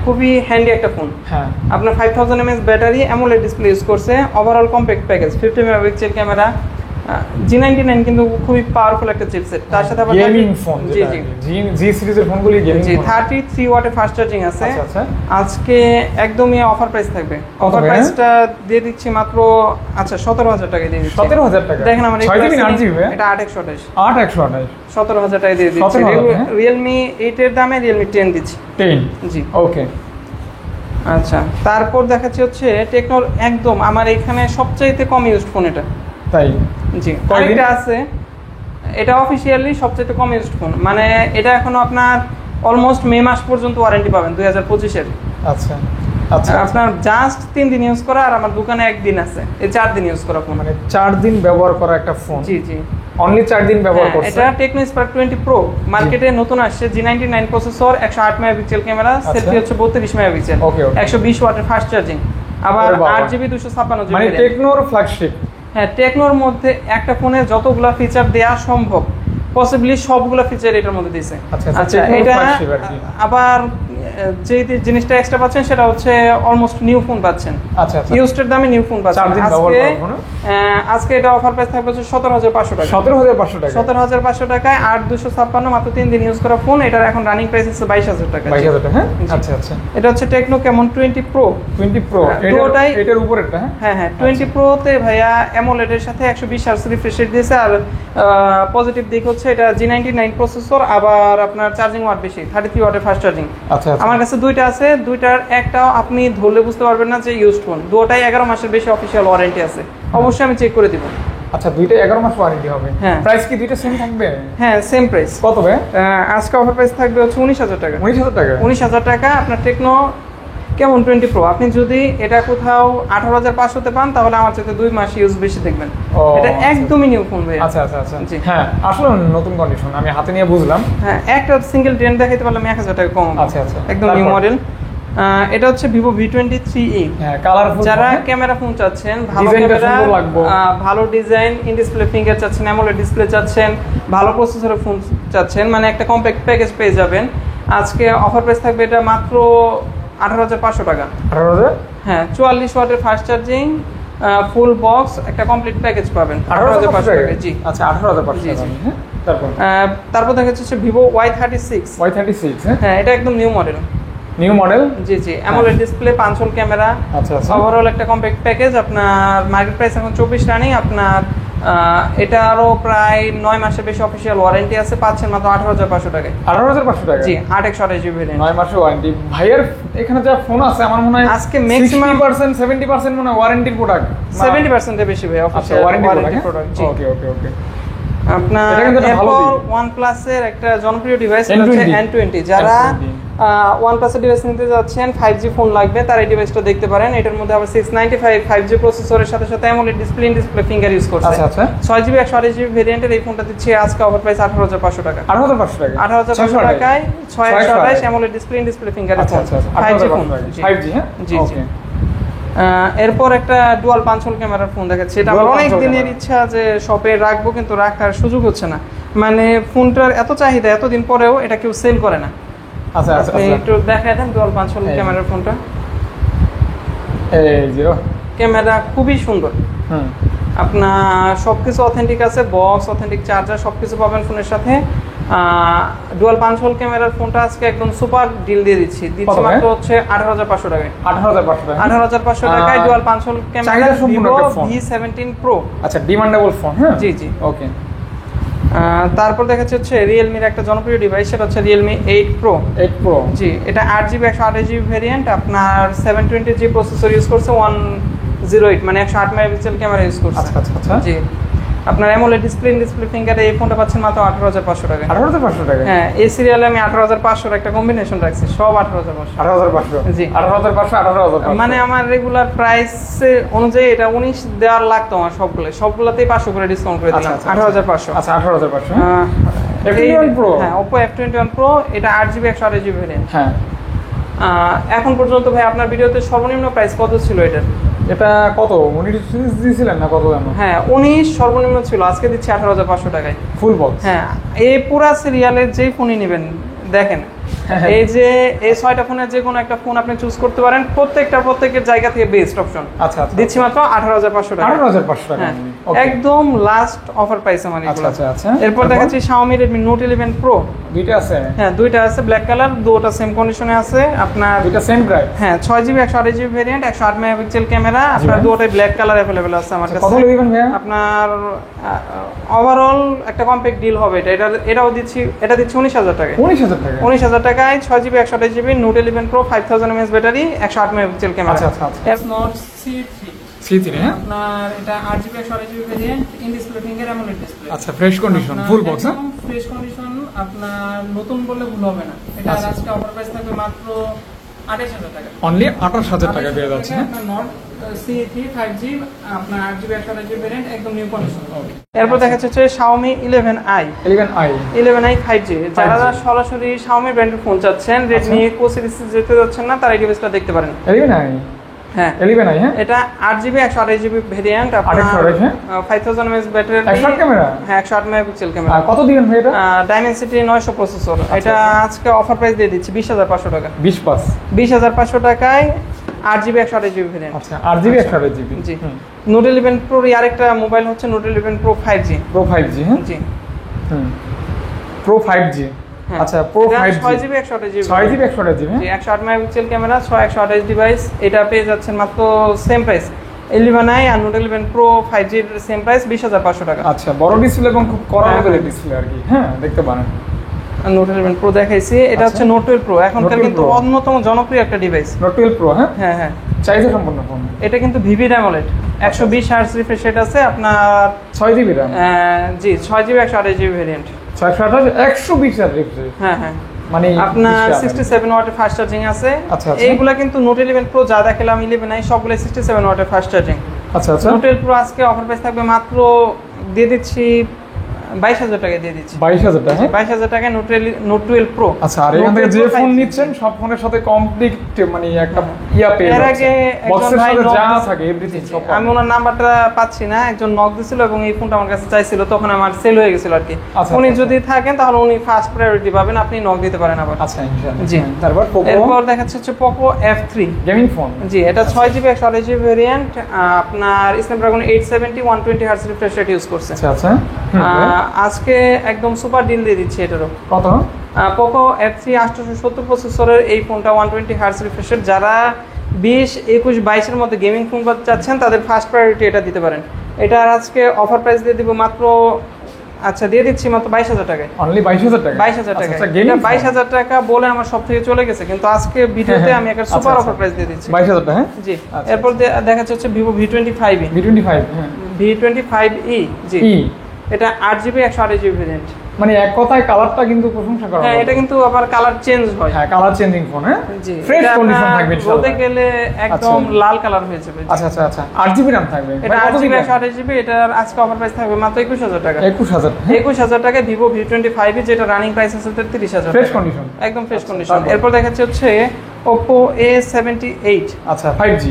খুবই হ্যান্ডি একটা ফোন।
হ্যাঁ,
আপনার 5000 mAh battery, AMOLED display use করছে, overall compact package, 50 megapixel camera. G99 কিন্তু খুবই পাওয়ারফুল একটা চিপসেট। তার সাথে আবার
গেমিং ফোন।
জি, জি,
জি সিরিজের ফোনগুলি গেমিং
জি,
ফোন।
33 ওয়াটের ফাস্ট চার্জিং আছে।
আচ্ছা আচ্ছা,
আজকে একদমই অফার প্রাইস থাকবে। অফার
ভাইয়া?
প্রাইসটা দিয়ে দিচ্ছি মাত্র, আচ্ছা, 17,000 টাকা দিয়ে দিচ্ছি।
17,000 টাকা।
দেখেন আমার
6GB 8GB,
এটা 8/128।
8/128।
17,000 টাকা দিয়ে দিচ্ছি।
17,000, হ্যাঁ।
Realme 8 এর দামে Realme 10 দিচ্ছি।
10,
জি,
ওকে।
আচ্ছা, তারপর দেখাচ্ছি হচ্ছে টেকনোর একদম আমার এখানে সবচাইতে কম ইউজড ফোন এটা।
তাই?
জি,
কয়দিন?
আরেকটা আছে, এটা অফিশিয়ালি সবচাইতে কম ইউজড ফোন। মানে এটা এখনো আপনার অলমোস্ট মে মাস পর্যন্ত ওয়ারেন্টি পাবেন 2025-এর।
আচ্ছা আচ্ছা,
আপনার জাস্ট 3 দিন ইউজ করা, আর আমার দোকানে 1 দিন আছে, এই 4 দিন ইউজ করা ফোন।
মানে 4 দিন ব্যবহার করা একটা ফোন।
জি, জি,
অনলি 4 দিন ব্যবহার করছে।
এটা টেকনো স্পার্ক 20 প্রো মার্কেটে নতুন আসছে, G99 processor, 108 megapixel camera, selfie হচ্ছে 32 মেগাপিক্সেল, 120 ওয়াটের ফাস্ট চার্জিং, আবার 8GB 256GB
মানে টেকনোর ফ্ল্যাগশিপ।
হ্যাঁ, টেকনোর মধ্যে একটা ফোনে যতগুলা ফিচার দেয়া সম্ভব পসিবলি সবগুলা ফিচার এটার মধ্যে দিয়েছে। আচ্ছা, এটা আবার যে জিনিসটা এক্সট্রা পাচ্ছেন সেটা হচ্ছে অলমোস্ট নিউ ফোন পাচ্ছেন।
আচ্ছা আচ্ছা,
ইউজড দামে নিউ ফোন পাচ্ছেন। আজকে এটা অফার প্রাইস থাকবে 17,500 টাকা।
17,500 টাকা,
17,500 টাকায় 8,256 মাত্র 3 দিন ইউজ করা ফোন। এটার এখন রানিং প্রাইস হচ্ছে 22,000 টাকা।
22,000 টাকা, হ্যাঁ। আচ্ছা আচ্ছা,
এটা হচ্ছে টেকনো কেমন 20 প্রো।
20 প্রো
দুটোটাই
এটার উপরেরটা,
হ্যাঁ হ্যাঁ। 20 প্রোতে ভাইয়া অ্যামোলেড এর সাথে 120 হার্জ রিফ্রেশ রেট দিয়েছে। আর পজিটিভ দিক হচ্ছে এটা G99 প্রসেসর, আবার আপনার চার্জিং ওয়াট বেশি, 33 ওয়াটের ফাস্ট চার্জিং।
আচ্ছা,
আমার কাছে দুইটা আছে, দুইটার একটাও আপনি ধরলে বুঝতে পারবেন না যে ইউজড ফোন। দুটোটাই 11 মাসের বেশি অফিশিয়াল ওয়ারেন্টি আছে। অবশ্যই আমি চেক করে দিব।
আচ্ছা, দুইটা 11 মাস ওয়ারেন্টি হবে।
হ্যাঁ।
প্রাইস কি দুইটা সেম থাকবে?
হ্যাঁ, সেম প্রাইস।
কত ভাই?
আজকে অফার প্রাইস থাকবে হচ্ছে 19,000 টাকা।
19,000 টাকা,
19,000 টাকা। আপনার টেকনো কেমন 20 প্রো আপনি যদি এটা কোথাও 18,500 পান তাহলে আমার চাইতে 2 মাস ইউজ বেশি দেখবেন। এটা একদমই নিউ ফোন ভাই।
আচ্ছা আচ্ছা আচ্ছা, হ্যাঁ আসলে নতুন কন্ডিশন আমি হাতে নিয়ে বুঝলাম।
হ্যাঁ, একটা সিঙ্গেল ট্রেন্ড দেখাইতে পারলাম 1,000 টাকা কম।
আচ্ছা আচ্ছা,
একদম নিউ মডেল। এটা হচ্ছে Vivo V23e।
হ্যাঁ, কালারফুল।
যারা ক্যামেরা ফোন চাচ্ছেন, ভালো ক্যামেরা, ভালো ডিজাইন, ইন ডিসপ্লে ফিঙ্গার চাচ্ছেন, অ্যামোলেড ডিসপ্লে চাচ্ছেন, ভালো প্রসেসরের ফোন চাচ্ছেন, মানে একটা কম্প্যাক্ট প্যাকেজ পেয়ে যাবেন। আজকে অফার প্রাইস থাকবে এটা মাত্র 18,500 টাকা।
18,000?
হ্যাঁ, 44 ওয়াটের ফাস্ট চার্জিং, ফুল বক্স, একটা কমপ্লিট প্যাকেজ পাবেন 18,500 টাকা। জি
আচ্ছা, 18,500 টাকা। হ্যাঁ,
তারপর দেখা যাচ্ছে Vivo Y36।
Y36,
হ্যাঁ, এটা একদম নিউ মডেল।
নিউ মডেল,
জি জি। AMOLED display, 5 hole camera.
আচ্ছা আচ্ছা,
ওভারঅল একটা কম্প্যাক্ট প্যাকেজ। আপনার মার্কেট প্রাইস এখন 24 রানিং। আপনার এটা আরো প্রায় 9 মাসের বেশি অফিশিয়াল ওয়ারেন্টি আছে, পাচ্ছেন মাত্র 18,500 টাকায়।
18,500 টাকা,
জি। 8/128GB ভেরিয়েন্ট,
9 মাসের ওয়ারেন্টি। ভাইয়ের এখানে যা ফোন আছে আমার মনে হয়
আজকে ম্যাক্সিমাম
70% মনে হয় ওয়ারেন্টির প্রোডাক্ট।
70% এর বেশি ভাই অফিশিয়াল ওয়ারেন্টি প্রোডাক্ট। জি,
ওকে ওকে ওকে।
আপনার এরপর OnePlus এর একটা জনপ্রিয় ডিভাইস হচ্ছে N20। যারা OnePlus এর ডিভাইস নিতে যাচ্ছেন, 5G ফোন লাগবে, তার এই ডিভাইসটা দেখতে পারেন। এটার মধ্যে আবার 695 5G প্রসেসরের সাথে সাথে AMOLED display, display finger use করছে।
আচ্ছা আচ্ছা,
6GB 128GB ভেরিয়েন্টের এই ফোনটা দিচ্ছে আজকে অফার প্রাইস 18,500 টাকা।
18,500 টাকা,
18,500 টাকায় 628 AMOLED ডিসপ্লে, ডিসপ্লে ফিঙ্গার।
আচ্ছা আচ্ছা,
5G ফোন,
5G। হ্যাঁ,
জি জি। এরপর একটা ডুয়াল 5 হোল ক্যামেরার ফোন দেখাচ্ছি। এটা আমার অনেক দিনের ইচ্ছা যে শপে রাখবো, কিন্তু রাখার সুযোগ হচ্ছে না। মানে ফোনটার এত চাহিদা, এতদিন পরেও এটা কেউ সেল করে না।
আচ্ছা আচ্ছা,
একটু দেখায় দেন ডুয়াল 5 হোল ক্যামেরার ফোনটা।
এই যে
ক্যামেরা খুবই সুন্দর। আপনার সবকিছু অথেন্টিক আছে, বক্স অথেন্টিক, চার্জার সবকিছু পাবেন ফোনের সাথে। ডুয়াল 5 হোল ক্যামেরার ফোনটা আজকে একদম সুপার ডিল দিয়ে দিচ্ছি মাত্র হচ্ছে 18,500 টাকায়। 18,500 টাকায় dual 5 hole camera Vivo V17 Pro।
আচ্ছা, ডিমান্ডেবল ফোন। হ্যাঁ,
জি জি,
ওকে।
তারপর দেখাচ্ছে হচ্ছে Realme একটা জনপ্রিয় ডিভাইস, সেটা হচ্ছে Realme 8 Pro। জি, এটা 8GB 128GB ভেরিয়েন্ট। আপনার 720G প্রসেসর ইউজ করছে, 108 মানে 108 মেগাপিক্সেল ক্যামেরা ইউজ করছে।
আচ্ছা আচ্ছা, জি।
আপনার AMOLED ডিসপ্লে, ডিসপ্লে ফিঙ্গারে এই ফোনটা পাচ্ছেন মাত্র 18,500 টাকা।
18,500 টাকা? হ্যাঁ,
এই সিরিয়ালে আমি 18,500 একটা কম্বিনেশন রাখছি, সব 18,500।
18,500? জি, 18,500 18,500
মানে আমার রেগুলার প্রাইস অনুযায়ী এটা 19 দেওয়ার লাগতো আমার সবগুলোতেই 500 করে ডিসকাউন্ট করে দিলাম। 18,500।
আচ্ছা, 18,500।
F21 Pro। হ্যাঁ, Oppo F21 Pro, এটা 8GB 128GB ভেরিয়েন্ট।
হ্যাঁ।
এখন পর্যন্ত ভাই আপনার ভিডিওতে সর্বনিম্ন প্রাইস কত ছিল এটার?
এটা কত 19 দিয়েছিলেন না কত জানো?
হ্যাঁ, 19 সর্বনিম্ন ছিল, আজকে দিচ্ছি 18,500 টাকায়
ফুল বক্স।
হ্যাঁ, এই পুরা সিরিয়ালের যেই ফোনই নেবেন দেখেন, এই যে এই 6টা ফোনের যে কোনো একটা ফোন আপনি চুজ করতে পারেন, প্রত্যেকের জায়গা থেকে বেস্ট অপশন।
আচ্ছা আচ্ছা,
দিচ্ছি মাত্র 18,500 টাকা।
18,500 টাকা,
একদম লাস্ট অফার প্রাইস আমার এগুলো।
আচ্ছা আচ্ছা,
এরপর দেখাচ্ছি Xiaomi Redmi Note 11 Pro।
দুইটা আছে? হ্যাঁ,
দুইটা আছে, ব্ল্যাক কালার, দুটো সেম কন্ডিশনে আছে। আপনার
দুইটা সেম প্রাইস? হ্যাঁ,
6GB 128GB variant, 108 megapixel camera. আপনার দুটোই ব্ল্যাক কালার अवेलेबल আছে আমার কাছে।
কত নেবেন ভাই?
আপনার ওভারঅল একটা কম্প্যাক্ট ডিল হবে এটা। এটাও দিচ্ছি, এটা দিচ্ছি 19,000 টাকা।
19,000 টাকা?
19,000 টাকায় 6GB 128GB Note 11 Pro, 5000 mAh battery, 108 megapixel camera.
আচ্ছা আচ্ছা,
Note C3। হ্যাঁ, আপনার এটা 8GB 128GB variant, in display finger, AMOLED display.
আচ্ছা, ফ্রেশ কন্ডিশন, ফুল বক্স। হ্যাঁ,
ফ্রেশ কন্ডিশন। আপনার নতুন বললে ভুল হবে না। এটা আজকে অফার প্রাইস থাকবে মাত্র 28,000 টাকা।
অনলি 28,000 টাকা পেয়ে যাচ্ছে।
আপনার C3 5G আপনার 8GB 128GB ভেরিয়েন্ট একদম নিউ কন্ডিশন। এরপর দেখা যাচ্ছে Xiaomi 11i 11i 5G। যারা সরাসরি Xiaomi ব্র্যান্ডের ফোন চাচ্ছেন, Redmi Eco সিরিজ যেতে যাচ্ছেন না, তারা এই ডিভাইসটা দেখতে পারেন।
11i
হ্যাঁ
11i হ্যাঁ,
এটা 8GB 128GB ভেরিয়েন্ট, আপনার 5000 mAh ব্যাটারি,
108 ক্যামেরা,
হ্যাঁ 108 মেগাপিক্সেল ক্যামেরা।
কত দিবেন ভাই এটা?
Dimensity 900 processor. এটা আজকে অফার প্রাইস দিয়ে দিচ্ছি 20500 টাকা।
20500
টাকায় 8GB 128GB ভেরিয়েন্ট।
আচ্ছা 8GB 128GB
জি। Note 11 Pro এর আরেকটা মোবাইল হচ্ছে Note 11 Pro 5G।
Pro 5G হ্যাঁ
জি।
Pro 5G আচ্ছা Pro 5G
6GB 128GB
128GB
জি 108 মেগাপিক্সেল ক্যামেরা, 128 ডিভাইস। এটা পেয়ে যাচ্ছেন মাত্র সেম প্রাইস 11i আর Note 11 Pro 5G এর সেম প্রাইস 20500 টাকা।
আচ্ছা বড় ডিসপ্লে এবং খুব কড়া লেভেলের ডিসপ্লে আর কি, হ্যাঁ দেখতে পারেন।
Note 11 Pro দেখাইছি, এটা হচ্ছে Note 12 Pro, এখনকার কিন্তু অন্যতম জনপ্রিয় একটা ডিভাইস।
Note 12 Pro হ্যাঁ
হ্যাঁ
চাহিদা সম্পন্ন ফোন।
এটা কিন্তু Vivid AMOLED 120 Hz refresh rate আছে আপনার,
6GB RAM
জি 6GB 128GB variant,
120 Hz refresh
হ্যাঁ
মানে
আপনার 67 ওয়াটের ফাস্ট চার্জিং আছে।
আচ্ছা
এইগুলা কিন্তু Note 11 Pro যা দেখালাম 11i সবগুলো 67 ওয়াটের ফাস্ট চার্জিং।
আচ্ছা
Note 12 Pro আজকে অফার প্রাইস থাকবে মাত্র দিয়ে দিচ্ছি 22000 টাকায় দিয়ে দিচ্ছি।
22000 টাকা
22000 টাকায় Note 12 Pro।
আচ্ছা আর এখান থেকে যে ফোন নিচ্ছেন সব ফোনের সাথে কমপ্লিট মানে একটা পেয়ে
এর
যাচ্ছেন।
আগে
বক্সের সাথে যা থাকে এভরিথিং সব।
আমি ওনার নাম্বারটা পাচ্ছি না, একজন নক দিছিল এবং এই ফোনটা আমার কাছে চাইছিল, তখন আমার সেল হয়ে গেছিল আর কি। উনি যদি থাকেন তাহলে উনি ফার্স্ট প্রায়োরিটি পাবেন, আপনি নক দিতে পারেন আবার।
আচ্ছা ইনশাআল্লাহ
জি।
তারপর
এরপর দেখাচ্ছে হচ্ছে Poco F3
গেমিং ফোন।
জি এটা 6GB 128GB ভেরিয়েন্ট, আপনার Snapdragon 870 120 Hz refresh rate use করছে।
আচ্ছা
আজকে একদম সুপার ডিল দিয়ে দিচ্ছি এটারও।
কত?
Poco F3 870 প্রসেসরের এই ফোনটা 120 Hz রিফ্রেশ রেট, যারা 20 21 22 এর মধ্যে গেমিং ফোন চাচ্ছেন তাদের ফার্স্ট প্রায়োরিটি এটা দিতে পারেন। এটা আজকে অফার প্রাইস দিয়ে দিব মাত্র, আচ্ছা দিয়ে দিচ্ছি মাত্র 22000 টাকায়।
অনলি 22000 টাকা?
22000 টাকা।
আচ্ছা
এটা 22000 টাকা বলে আমার সব থেকে চলে গেছে, কিন্তু আজকে ভিডিওতে আমি একটা সুপার অফার প্রাইস দিয়ে দিচ্ছি
22000 টাকা হ্যাঁ
জি। এরপর দেখাচ্ছে হচ্ছে Vivo V25e
হ্যাঁ
V25e জি
ই
এটা 8GB 128GB ভেরিয়েন্ট।
মানে এক কথায় কালারটা কিন্তু প্রশংসা করা।
হ্যাঁ এটা কিন্তু আবার কালার চেঞ্জ হয়।
হ্যাঁ কালার চেঞ্জিং ফোন হ্যাঁ
জি
ফ্রেশ কন্ডিশন থাকবে
বলতে
ইনশাআল্লাহ।
গেলে একদম লাল কালার হয়ে যাবে।
আচ্ছা 8GB RAM থাকবে।
এটা 8GB 128GB, এটার আজকে অফার প্রাইস থাকবে মাত্র 21000 টাকা। 21000 টাকায় Vivo V25e যেটা রানিং প্রাইস আছে 33000
ফ্রেশ কন্ডিশন,
একদম ফ্রেশ কন্ডিশন। এরপর দেখাচ্ছে হচ্ছে Oppo A78
আচ্ছা 5G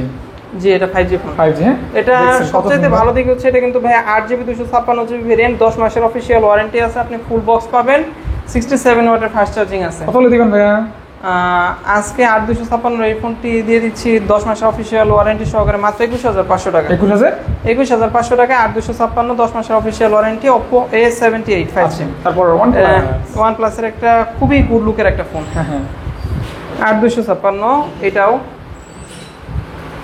জি এটা 5G ফোন।
5G হ্যাঁ
এটা সবচেয়ে ভালো দিক হচ্ছে এটা কিন্তু ভাই 8GB 256GB ভেরিয়েন্ট, 10 মাসের অফিশিয়াল ওয়ারেন্টি আছে, আপনি ফুল বক্স পাবেন, 67 ওয়াটের ফাস্ট চার্জিং আছে।
কত দিবেন ভাইয়া?
আজকে 8256 এই ফোনটি দিয়ে দিচ্ছি 10 মাসের অফিশিয়াল ওয়ারেন্টি সহকারে মাত্র 21500 টাকা। 21500 টাকায় 8256 10 মাসের official warranty Oppo A78 5G।
তারপর
OnePlus এর একটা খুবই গুড লুকের একটা ফোন
হ্যাঁ
8256 এটাও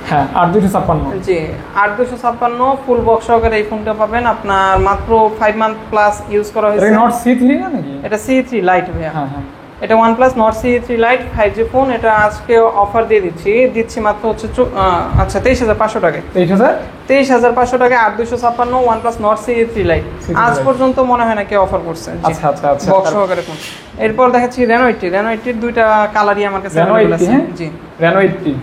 হ্যাঁ 8256
জি 8256 ফুল বক্স সহকারে এই ফোনটা পাবেন আপনার মাত্র 5 মান্থ প্লাস ইউজ করা হয়েছে।
এটা নট C3 না নাকি?
এটা C3 লাইট ভাইয়া।
হ্যাঁ
এটা OnePlus Nord C3 Lite 5G phone, এটা আজকে অফার দিয়ে দিচ্ছি মাত্র হচ্ছে আচ্ছা 23500 টাকায়। 23500 টাকায় 8256 OnePlus Nord C3 Lite আজ পর্যন্ত মনে হয় না কেউ অফার করছে।
আচ্ছা
বক্স সহকারে ফোন। এরপর দেখাচ্ছি Reno 80 এর দুইটা কালারই আমার কাছে अवेलेबल আছে। জি
Reno 80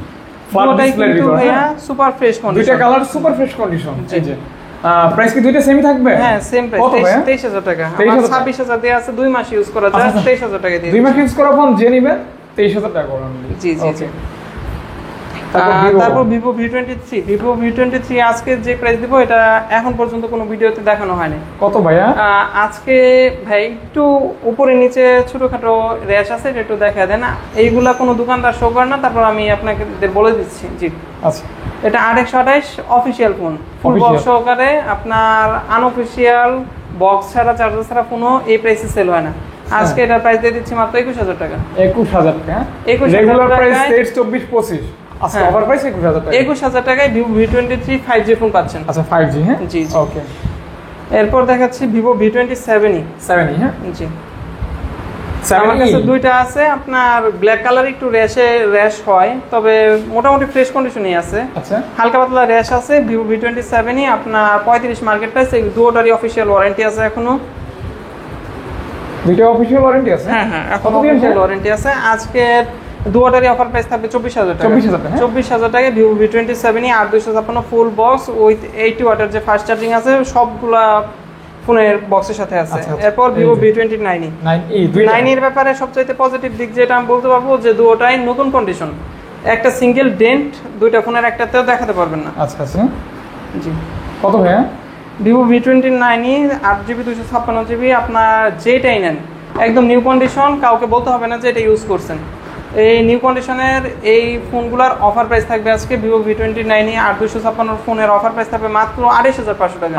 ফুল ডিসপ্লে ভাইয়া সুপার ফ্রেশ কন্ডিশন,
দুইটা কালার সুপার ফ্রেশ কন্ডিশন। জি প্রাইস কি দুইটা সেমই থাকবে?
হ্যাঁ সেম প্রাইস 23000 টাকা। আমার 26000 দেয়া আছে 2 মাস ইউজ করা যায়, 23000 টাকা দিয়ে
2 মাস ইউজ করা ফোন যে নেবেন 23000 টাকা করে অনলি।
জি তারপর Vivo V23 আজকে যে প্রাইস দিব এটা এখন পর্যন্ত কোনো ভিডিওতে দেখানো হয়নি।
কত ভাইয়া?
আজকে ভাই একটু উপরে নিচে ছোটখাটো র্যাশ আছে, এটা একটু দেখা দেন। এইগুলা কোনো দোকানদার শো করে না, তারপর আমি আপনাকে বলে দিচ্ছি। জি
আচ্ছা
এটা 828 অফিশিয়াল ফোন, ফুল বক্স সহকারে। আপনার আনঅফিশিয়াল বক্স ছাড়া চার্জার ছাড়া ফোনও এই প্রাইসে সেল হয় না। আজকে এটার প্রাইস দিয়ে দিচ্ছি মাত্র 21000 টাকা।
21000 টাকা রেগুলার প্রাইস 24-25, আজকে অফার প্রাইস 21000 টাকা।
21000 টাকায় Vivo V23 5G ফোন পাচ্ছেন।
আচ্ছা 5G হ্যাঁ
জি
ওকে।
এরপর দেখাচ্ছি Vivo V27e
হ্যাঁ
জি। আমার কাছে দুইটা আছে, আপনার ব্ল্যাক কালার একটু র্যাশ হয়, তবে মোটামুটি ফ্রেশ কন্ডিশনই আছে।
আচ্ছা
হালকা পাতলা র্যাশ আছে। Vivo V27e আপনার 35 মার্কেট প্রাইস, এই দুটোরই অফিশিয়াল ওয়ারেন্টি আছে এখনো।
দুটো অফিশিয়াল ওয়ারেন্টি আছে?
হ্যাঁ এখনো অফিশিয়াল ওয়ারেন্টি আছে। আজকে দুটারই অফার প্রাইস থাকবে 24,000 টাকা।
24,000 টাকা,
24,000 টাকায় Vivo V27 8256 full box with 80 ওয়াটের যে ফাস্ট চার্জিং আছে সবগুলা ফোনের বক্সের সাথে আছে। এরপর ভিভো V29 এর ব্যাপারে সবচাইতে পজিটিভ দিক যেটা আমি বলতে পারবো যে দুটোটাই নতুন কন্ডিশন, একটা সিঙ্গেল ডেন্ট দুইটা ফোনের একটাতেও দেখাতে পারবেন না।
আচ্ছা আচ্ছা,
জি
কত ভাইয়া?
ভিভো V29 8GB 256GB আপনার যেটাই নেন একদম নিউ কন্ডিশন, কাউকে বলতে হবে না যে এটা ইউজ করছেন। এই নিউ কন্ডিশনের এই ফোনগুলোর অফার প্রাইস থাকবে আজকে ভিভো V29 8256 ফোনের অফার প্রাইস থাকবে মাত্র 28,500 টাকা।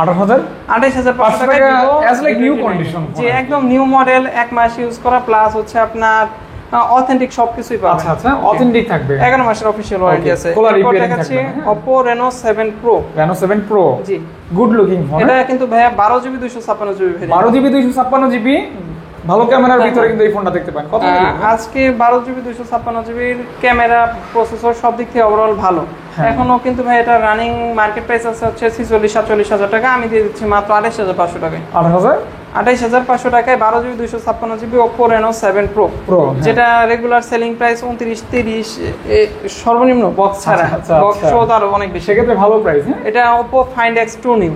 28,500 টাকা
অ্যাজ লাইক নিউ কন্ডিশন,
যে একদম নিউ মডেল, এক মাস ইউজ করা প্লাস হচ্ছে আপনার অথেন্টিক সবকিছুই পাবেন।
আচ্ছা আচ্ছা, অথেন্টিক থাকবে,
11 মাসের অফিশিয়াল ওয়ারেন্টি আছে। এরপর দেখাচ্ছি Oppo Reno 7 Pro।
Reno 7 Pro,
জি
গুড লুকিং ফোন।
এটা কিন্তু ভাইয়া 12GB 256GB variant.
12GB 256GB ভালো ক্যামেরার ভিতরে কিন্তু এই ফোনটা দেখতে পান। কত
আজকে 12GB 256GB ক্যামেরা, প্রসেসর সব দিক থেকে ওভারঅল ভালো। এখনো কিন্তু ভাই এটা রানিং মার্কেট প্রাইস আছে হচ্ছে 46-47,000 টাকা, আমি দিয়ে দিচ্ছি মাত্র 28,500 টাকায়। 28,500 টাকায় 12GB 256GB Oppo Reno 7 Pro, যেটা রেগুলার সেলিং প্রাইস 29-30 সর্বনিম্ন বক্স ছাড়া, বক্স সহ আরো অনেক বেশি,
সেক্ষেত্রে ভালো প্রাইস।
এটা Oppo Find X2 new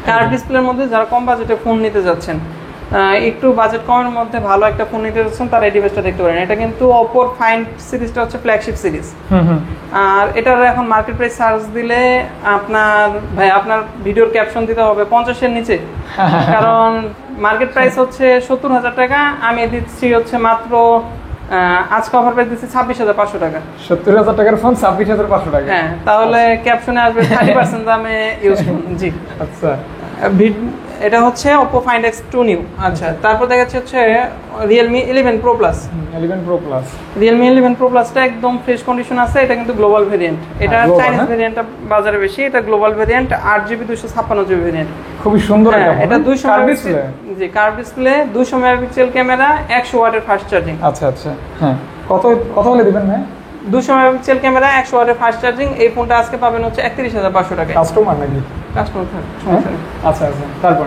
curve ডিসপ্লের মধ্যে যারা কম বাজেটে ফোন নিতে যাচ্ছেন, একটু বাজেট কমের মধ্যে ভালো একটা ফোন নিতে যাচ্ছেন, তারা এই ডিভাইসটা দেখতে পারেন। এটা কিন্তু Oppo Find সিরিজটা হচ্ছে ফ্ল্যাগশিপ সিরিজ, আর এটার এখন মার্কেট প্রাইস সার্চ দিলে আপনার ভিডিওর ক্যাপশন দিতে হবে 50 এর নিচে, কারণ মার্কেট প্রাইস হচ্ছে 70,000 টাকা, আমি দিচ্ছি হচ্ছে মাত্র আজকে অফার প্রাইস দিচ্ছি 26,500 টাকা।
70,000 টাকার ফোন 26,500 টাকা।
হ্যাঁ, তাহলে ক্যাপশনে আসবে 30% দামে ইউজ করুন। জি
আচ্ছা,
এটা হচ্ছে Oppo Find X2 নিউ। আচ্ছা, তারপর দেখাচ্ছে হচ্ছে Realme 11 Pro Plus।
11 Pro Plus,
Realme 11 Pro Plusটা একদম ফ্রেশ কন্ডিশন আছে। এটা কিন্তু গ্লোবাল ভেরিয়েন্ট, এটা চাইনিজ ভেরিয়েন্টটা বাজারে বেশি, এটা global variant 8GB 256GB variant.
খুবই সুন্দর একটা ফোন।
এটা 200 মেগাপিক্সেল, জি কার্ভ ডিসপ্লে, 200 মেগাপিক্সেল ক্যামেরা, 100 ওয়াটের ফাস্ট চার্জিং।
আচ্ছা আচ্ছা, হ্যাঁ কত হলে দিবেন ভাই?
200 মেগাপিক্সেল ক্যামেরা, 100 ওয়াটের ফাস্ট চার্জিং। এই ফোনটা আজকে পাবেন হচ্ছে 31,500 টাকায়।
কাস্টমার নাকি?
কাস্টমার
আচ্ছা আচ্ছা, তারপর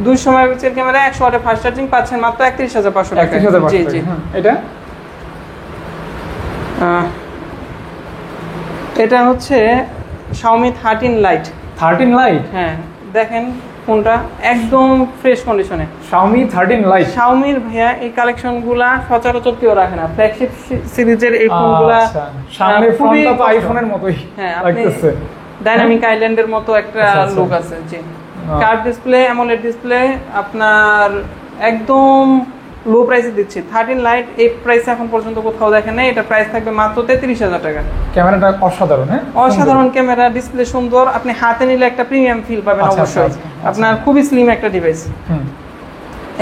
200 মেগাপিক্সেল ক্যামেরা, 100 ওয়াটের ফাস্ট চার্জিং পাচ্ছেন মাত্র 31,500 টাকা। জি জি,
এটা
এটা হচ্ছে Xiaomi 13 Lite।
13 Lite,
হ্যাঁ দেখেন ফোনটা একদম ফ্রেশ কন্ডিশনে।
Xiaomi 13 Lite,
Xiaomi ভাইয়া এই কালেকশনগুলা সচরাচর কেউ রাখে না, ফ্ল্যাগশিপ সিরিজের এই ফোনগুলা।
সামনে ফোনটা তো আইফোনের মতোই লাগতেছে,
ডাইনামিক আইল্যান্ডের মতো একটা লুক আছে। জি, কার্ভ ডিসপ্লে, অ্যামোলেড ডিসপ্লে, আপনার একদম লো প্রাইসে দিচ্ছি। 13 Lite এই প্রাইসে এখন পর্যন্ত কোথাও দেখেন নাই। এটা প্রাইস থাকবে মাত্র 33,000 টাকা।
ক্যামেরাটা অসাধারণ, হ্যাঁ
অসাধারণ ক্যামেরা, ডিসপ্লে সুন্দর, আপনি হাতে নিলে একটা প্রিমিয়াম ফিল পাবেন অবশ্যই। আপনার খুবই স্লিম একটা ডিভাইস।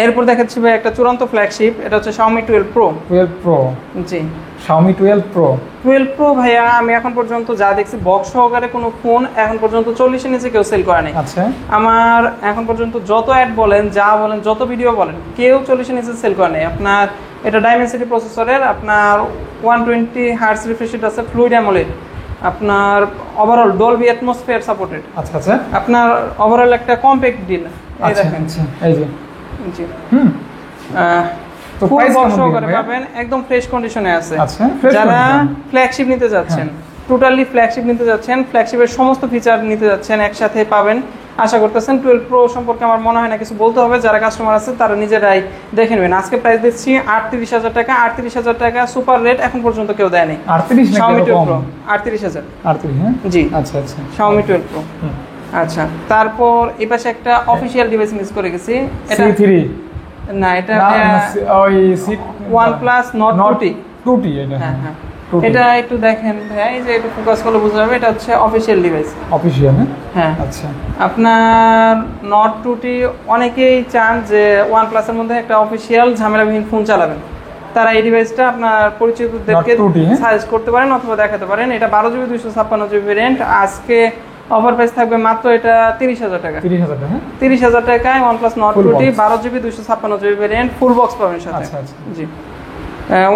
এরপর দেখাচ্ছি ভাই একটা চূড়ান্ত ফ্ল্যাগশিপ, এটা হচ্ছে Xiaomi 12 Pro।
12 Pro,
জি
Xiaomi 12 Pro।
12 Pro ভাইয়া আমি এখন পর্যন্ত যা দেখছি বক্স সহকারে কোনো ফোন এখন পর্যন্ত 40 এর নিচে কেউ সেল করে নাই।
আচ্ছা,
আমার এখন পর্যন্ত যত অ্যাড বলেন, যা বলেন, যত ভিডিও বলেন, কেউ 40 এর নিচে সেল করে নাই। আপনার এটা ডাইমেনসিটি প্রসেসরের, আপনার 120 হার্টজ রিফ্রেশ রেট আছে, ফ্লুইড অ্যামোলেড, আপনার ওভারঅল ডলবি অ্যাটমসফিয়ার সাপোর্টেড।
আচ্ছা আচ্ছা,
আপনার ওভারঅল একটা কম্প্যাক্ট ডিল। এই দেখেন,
এই যে
জি
তো প্রাইস
সহকারে পাবেন, একদম ফ্রেশ কন্ডিশনে আছে।
আচ্ছা,
যারা ফ্ল্যাগশিপ নিতে যাচ্ছেন, টোটালি ফ্ল্যাগশিপ নিতে যাচ্ছেন, ফ্ল্যাগশিপের সমস্ত ফিচার নিতে যাচ্ছেন, একসাথে পাবেন আশা করতেছেন। 12 Pro সম্পর্কে আমার মনে হয় না কিছু বলতে হবে, যারা কাস্টমার আছে তারা নিজেরাই দেখে নেবেন। আজকে প্রাইস দিচ্ছি 38,000 টাকা। 38,000 টাকা সুপার রেট, এখন পর্যন্ত কেউ দেয়নি।
38
Xiaomi 12 Pro 38,000।
38, হ্যাঁ
জি
আচ্ছা আচ্ছা,
Xiaomi 12 Pro। আচ্ছা, তারপর এই পাশে একটা অফিশিয়াল ডিভাইস মিস করে গেছি, এটা
C3
না, এটা
ওই
OnePlus Nord 2T।
2T, এটা
হ্যাঁ হ্যাঁ, এটা একটু দেখেন ভাই, এই যে একটু ফোকাস করলে বুঝতে পারবে, এটা হচ্ছে অফিশিয়াল ডিভাইস।
অফিশিয়াল,
হ্যাঁ
আচ্ছা।
আপনার Nord 2T অনেকেই চান যে OnePlus এর মধ্যে একটা অফিশিয়াল ঝামেলাবিহীন ফোন চালাবেন, তারা এই ডিভাইসটা আপনার পরিচিতদেরকে সাজেস্ট করতে পারেন অথবা দেখাতে পারেন। এটা 12GB 256GB ভেরিয়েন্ট, আজকে অফার প্রাইস থাকবে মাত্র এটা 30,000 টাকা। 30,000 টাকায় OnePlus Nord 2T 12GB 256GB variant, full box পাবেন সাথে। জি,